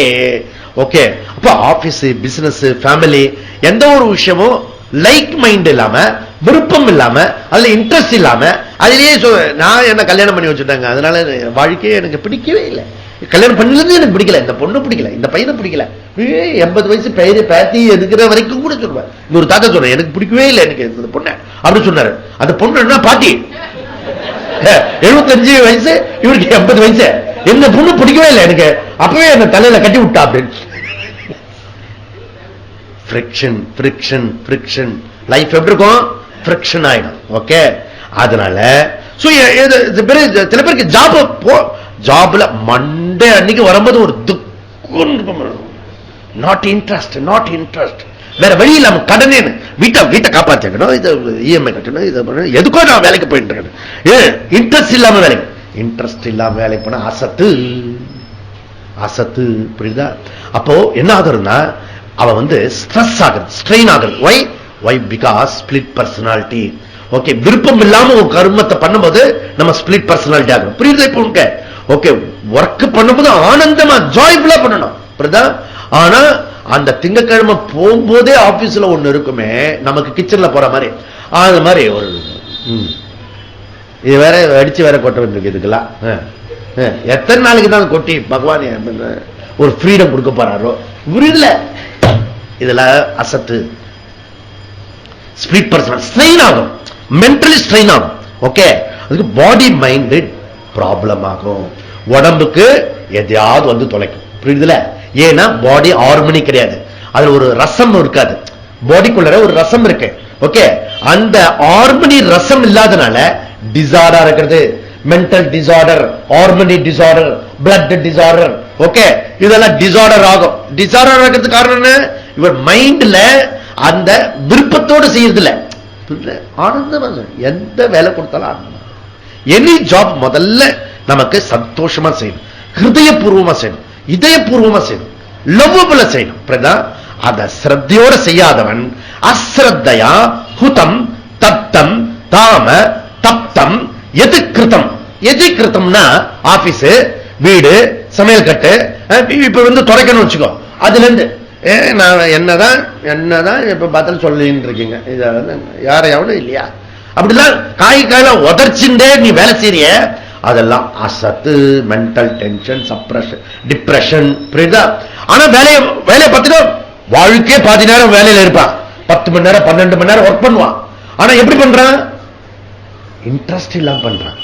ஓகே, அப்ப ஆபீஸ், பிசினஸ், ஃபேமிலி எந்த ஒரு விஷயமும் லைக் மைண்ட் இல்லாம, விருப்பம் இல்லாம, அதுல இன்ட்ரெஸ்ட் இல்லாம, அதுலயே நான் என்ன கல்யாணம் பண்ணி வச்சுட்டாங்க, அதனால வாழ்க்கையே எனக்கு பிடிக்கவே இல்லை. கல்யாணம் பண்ணல எனக்கு பிடிக்கல, இந்த பொண்ணு பிடிக்கல, இந்த பையனை பிடிக்கல. 80 வயசு பெயரு பேத்தி இருக்கிற வரைக்கும் கூட சொல்லுவேன். இன்னொரு தாத்தா சொன்னேன், எனக்கு பிடிக்கவே இல்லை எனக்கு இந்த பொண்ணு அப்படி சொன்னாரு. அந்த பொண்ணு என்ன பாட்டி 75 வயசு, இவருக்கு 80 வயசு, என்ன பொண்ணு பிடிக்கவே இல்லை எனக்கு, அப்பவே என்ன தலையில கட்டி விட்டா அப்படின்னு. ஃபிரிக்ஷன் ஃபிரிக்ஷன் ஃபிரிக்ஷன் லைஃப் எப்படி இருக்கும்? ஃபிரிக்ஷன் ஆயிடும். ஓகே, அதனால சில பேருக்கு ஜாப்ல மண்டே அன்னைக்கு வரும்போது ஒரு துக்கம், நாட் இன்ட்ரெஸ்ட், நாட் இன்ட்ரெஸ்ட், வேற வழி இல்லாம கடனே வீட்டை காப்பாற்றணும், இது இஎம்ஐ கட்டணும், இது எதுக்கோ நான் வேலைக்கு போயிட்டு இருக்கேன். இன்ட்ரெஸ்ட் இல்லாம வேலைக்கு, இன்ட்ரெஸ்ட் இல்லாம வேலைக்கு போனா அசத்து அசத்து. புரியுதா? அப்போ என்ன ஆகுதுன்னா அவன் வந்து ஸ்ட்ரெஸ் ஆகுது, ஸ்ட்ரெயின் ஆகுது. Why because split personality. Okay, விருப்பம் இல்லாம ஒரு கர்மத்தை பண்ணும்போது நம்ம ஸ்பிளிட் பர்சனாலிட்டி ஆகும். புரியுது? இப்போ ஓகே, ஒர்க் பண்ணும்போது ஆனந்தமா ஜாய்ஃபுல்லா பண்ணணும். புரியுதா? ஆனா அந்த திங்கக்கிழமை போகும்போதே ஆபீஸ்ல ஒண்ணு இருக்குமே, நமக்கு கிச்சன்ல போற மாதிரி, அது மாதிரி ஒரு இது வேற அடிச்சு வேற கொட்ட வேண்டியிருக்கு. இதுக்கெல்லாம் எத்தனை நாளைக்கு தான் கொட்டி பகவான் ஒரு ஃப்ரீடம் கொடுக்க போறாரோ? புரியுதுல? இதுல அசத்து, ஸ்பிளிட் பர்சன் ஸ்ட்ரெயின் ஆகும், மென்டலி ஸ்ட்ரெயின் ஆகும். ஓகே, அதுக்கு பாடி மைண்ட் ப்ராப்ளம் ஆகும், உடம்புக்கு எதையாவது வந்து தொலைக்கும். புரியுதுல? ஏன்னா பாடி ஹார்மோனி கிடையாது, அதுல ஒரு ரசம் இருக்காது, பாடிக்குள்ள ஒரு ரசம் இருக்கு. ஓகே, அந்த ஹார்மோனி ரசம் இல்லாதனால டிசார்டர் இருக்கிறது, mental disorder, harmony disorder, blood disorder. Okay, இதெல்லாம் டிசார்டர் ஆகும். டிசார்டர் ஆகிறதுக்கு காரணம் என்ன? இவர் மைண்ட்ல அந்த விருப்பத்தோடு செய்யறதில்ல, ஆனந்தமா எந்த வேலை கொடுத்தாலும் ஆனந்தமா. எனி ஜாப் முதல்ல நமக்கு சந்தோஷமா செய்யணும், ஹிருதயபூர்வமா செய்யணும், இதயபூர்வமா செய்யணும், லவ்வபுல செய்யணும். அந்த ஸ்ரத்தையோட செய்யாதவன் அஸ்ரத்தையா ஹுதம் தப்தம் தாம தப்தம் எது கிருதம். எது கிருத்தம்னா ஆபீஸ், வீடு, சமையல் கட்டு, இப்ப வந்து துடைக்கணும் வச்சுக்கோ. அதுல இருந்து நான் என்னதான் இப்ப பதில் சொல்லின்னு இருக்கீங்க. இத வந்து யாரையாவது இல்லையா அப்படிலாம் காய்கால உதர்ச்சிண்டே நீ வேலை செய்ய, அதெல்லாம் அசத்து, மென்டல் டென்ஷன், சப்ரஷன், டிப்ரெஷன். புரியுதா? ஆனா வேலையை பார்த்துட்டு வாழ்க்கை பாதி நேரம் வேலையில இருப்பான். 10 மணி நேரம் 12 மணி நேரம் ஒர்க் பண்ணுவான். ஆனா எப்படி பண்றான்? இன்ட்ரெஸ்ட் இல்லாம பண்றான்,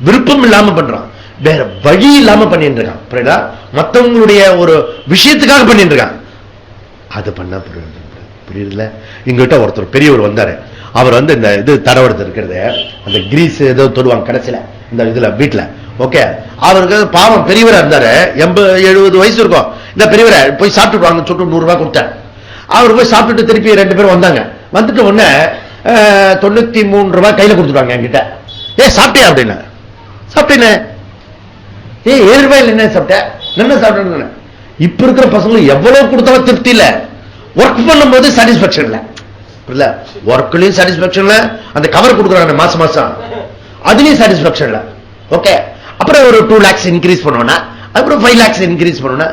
விருப்பம் இல்லாம பண்றான், வேற வழி இல்லாம பண்ணிட்டு இருக்கான். புரியுதா? மற்றவங்களுடைய ஒரு விஷயத்துக்காக பண்ணிட்டு இருக்கான். அது பண்ண புரியுதுல? எங்கிட்ட ஒருத்தர் பெரியவர் வந்தாரு. அவர் வந்து இந்த இது தடவடுத்து இருக்கிறது, அந்த கிரீஸ் ஏதோ தொடுவாங்க கடைசியில இந்த இதுல வீட்டுல. ஓகே, அவருக்கு பாவம் பெரியவரா இருந்தாரு, 80-70 வயசு இருக்கும். இந்த பெரியவரை போய் சாப்பிட்டு வாங்க சொல்லிட்டு 100 ரூபாய் கொடுத்தார். அவர் போய் சாப்பிட்டுட்டு திருப்பி 2 பேரும் வந்தாங்க. வந்துட்டு உடனே 93 ரூபாய் கையில கொடுத்துருவாங்க என்கிட்ட. சாப்பிட்டே அப்படின்னா, சாப்பிட்டேன்னு 7 ரூபாயில் என்ன சாப்பிட்டேன், என்ன சாப்பிட்டேன்னு. இப்ப இருக்கிற பசங்களுக்கு எவ்வளவு கொடுத்தாலும் திருப்தி இல்ல, ஒர்க் பண்ணும்போது சாட்டிஸ்பேக்ஷன் இல்ல. ஒர்க்லயும் சாட்டிஸ்பேக்ஷன் இல்ல, அந்த கவர் கொடுக்குறாங்க மாசம் மாசம், அதுலயும் சாட்டிஸ்பேக்ஷன் இல்ல. ஓகே, அப்புறம் ஒரு 2 lakhs இன்க்ரீஸ் பண்ணுவோம்னா, அப்புறம் 5 lakhs இன்க்ரீஸ் பண்ணுவோம்னா,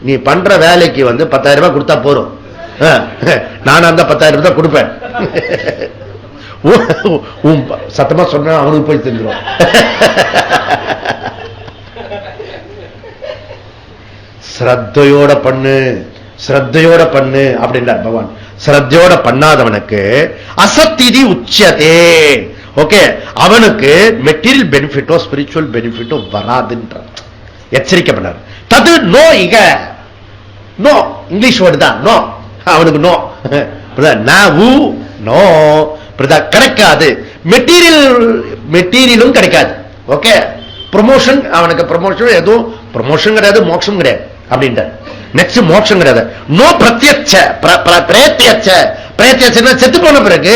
நீ பண்ற வேலைக்கு வந்து 10,000 ரூபாய் கொடுத்தா போறோம். நான் அந்த 10,000 ரூபாய் கொடுப்பேன். சத்தமா சொன்னா அவனுக்கு போய் தெரிஞ்சிடும். ஸ்ரத்தையோட பண்ணு, ஸ்ரத்தையோட பண்ணு அப்படின்றார் பகவான். ஸ்ரத்தையோட பண்ணாதவனுக்கு அசத்திதி உச்சதே. ஓகே, அவனுக்கு மெட்டீரியல் பெனிஃபிட்டோ ஸ்பிரிச்சுவல் பெனிஃபிட்டோ வராதுன்ற எச்சரிக்கை பண்ணார். தது நோ, இக நோ இங்கிலீஷ் வேர்டு தான் நோ, அவனுக்கு நோ. நோ கிடைக்காது, மெட்டீரியலும் கிடைக்காது. ஓகே, ப்ரமோஷன், அவனுக்கு ப்ரமோஷன் எதுவும் ப்ரமோஷன் கிடையாது, மோட்சம் கிடையாது அப்படின்ட்டு. நெக்ஸ்ட் மோட்சம் கிடையாது. நோ பிரத்யட்ச, பிரத்யட்ச செத்து போன பிறகு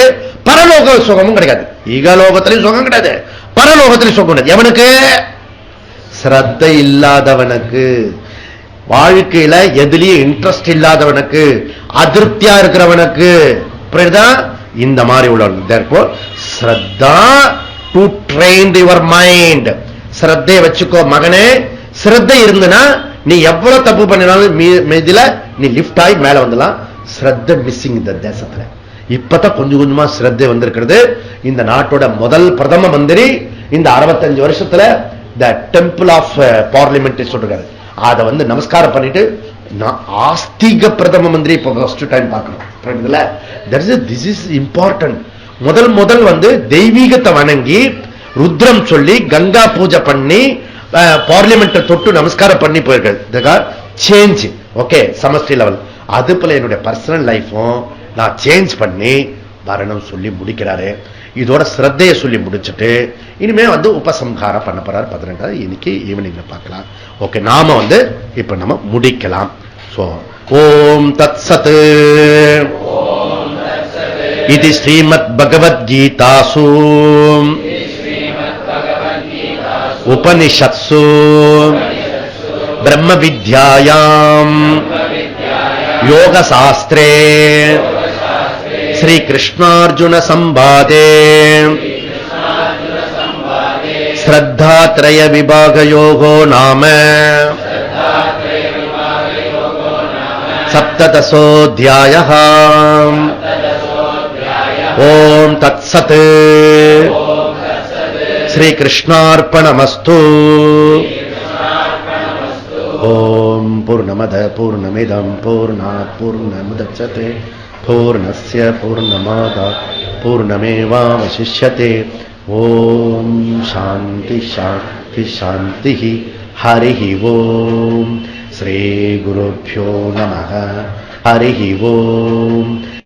பரலோக சுகமும் கிடைக்காது. ஈகலோகத்திலையும் சுகம் கிடையாது, பரலோகத்திலையும் சுகம் கிடையாது. எவனுக்கு? ஸ்ரத்தை இல்லாதவனுக்கு, வாழ்க்கையில எதுலயும் இன்ட்ரெஸ்ட் இல்லாதவனுக்கு, அதிருப்தியா இருக்கிறவனுக்கு. புரியுதா? இந்த மாதிரி உள்ளவனுக்கு ஸ்ரத்தா டு ட்ரெயின் யுவர் மைண்ட். ஸ்ரத்தையை வச்சுக்கோ மகனே. ஸ்ரத்தை இருந்துனா நீ எவ்வளவு தப்பு பண்ணினாலும் மீதில நீ லிப்ட் ஆகி மேல வந்துடலாம். ஸ்ரத்த மிஸ்ஸிங் இந்த தேசத்துல. இப்பதான் கொஞ்சம் கொஞ்சமா ஸ்ரத்தை வந்திருக்கிறது. இந்த நாட்டோட முதல் பிரதம மந்திரி இந்த 65 வருஷத்துல த டெம்பிள் ஆஃப் பார்லிமெண்ட் சொல்றாரு. அதை வந்து நமஸ்காரம் பண்ணிட்டு ஆஸ்திக பிரதம மந்திரி இப்ப ஃபர்ஸ்ட் டைம் பார்க்கணும். This is important. முதல் வந்து தெய்வீகத்தை வணங்கி ருத்ரம் சொல்லி கங்கா பூஜை பண்ணி பார்லிமெண்ட் தொட்டு நமஸ்காரம் பண்ணி போயிருக்க சேஞ்ச். ஓகே, சமஷ்டி லெவல். அது போல என்னுடைய பர்சனல் லைஃபும் நான் சேஞ்ச் பண்ணி வரணும் சொல்லி முடிக்கிறாரு. இதோட ஸ்ரத்தையை சொல்லி முடிச்சுட்டு இனிமே வந்து உபசம்ஹாரம் பண்ண போறாரு. 18 இன்னைக்கு ஈவினிங்ல பார்க்கலாம். ஓகே, நாம வந்து இப்ப நம்ம முடிக்கலாம். ஓம் தத் சத் இது ஸ்ரீமத் பகவத்கீதாசு உபனிஷத்சு பிரம்ம வித்யாயாம் யோக சாஸ்திரே ஸ்ரீ கிருஷ்ணார்ஜுன சம்வாதே ஸ்ரத்தாத்ரய விபாகயோகோ நாம சப்ததசோऽध्यायः. ஓம் தத் சத். ஸ்ரீ கிருஷ்ணார்ப்பணமஸ்து. ஓம் பூர்ணமத பூர்ணமிதம் பூர்ணாத் பூர்ணமுதச்யதே பூர்ணஸ்ய பூர்ணமாதாத் பூர்ணமேவாவசிஷ்யதே. ஓம் சாந்தி சாந்தி சாந்தி. ஹரி ஓம். ஸ்ரீ குருभ्यो நமः. ஹரி ஓம்.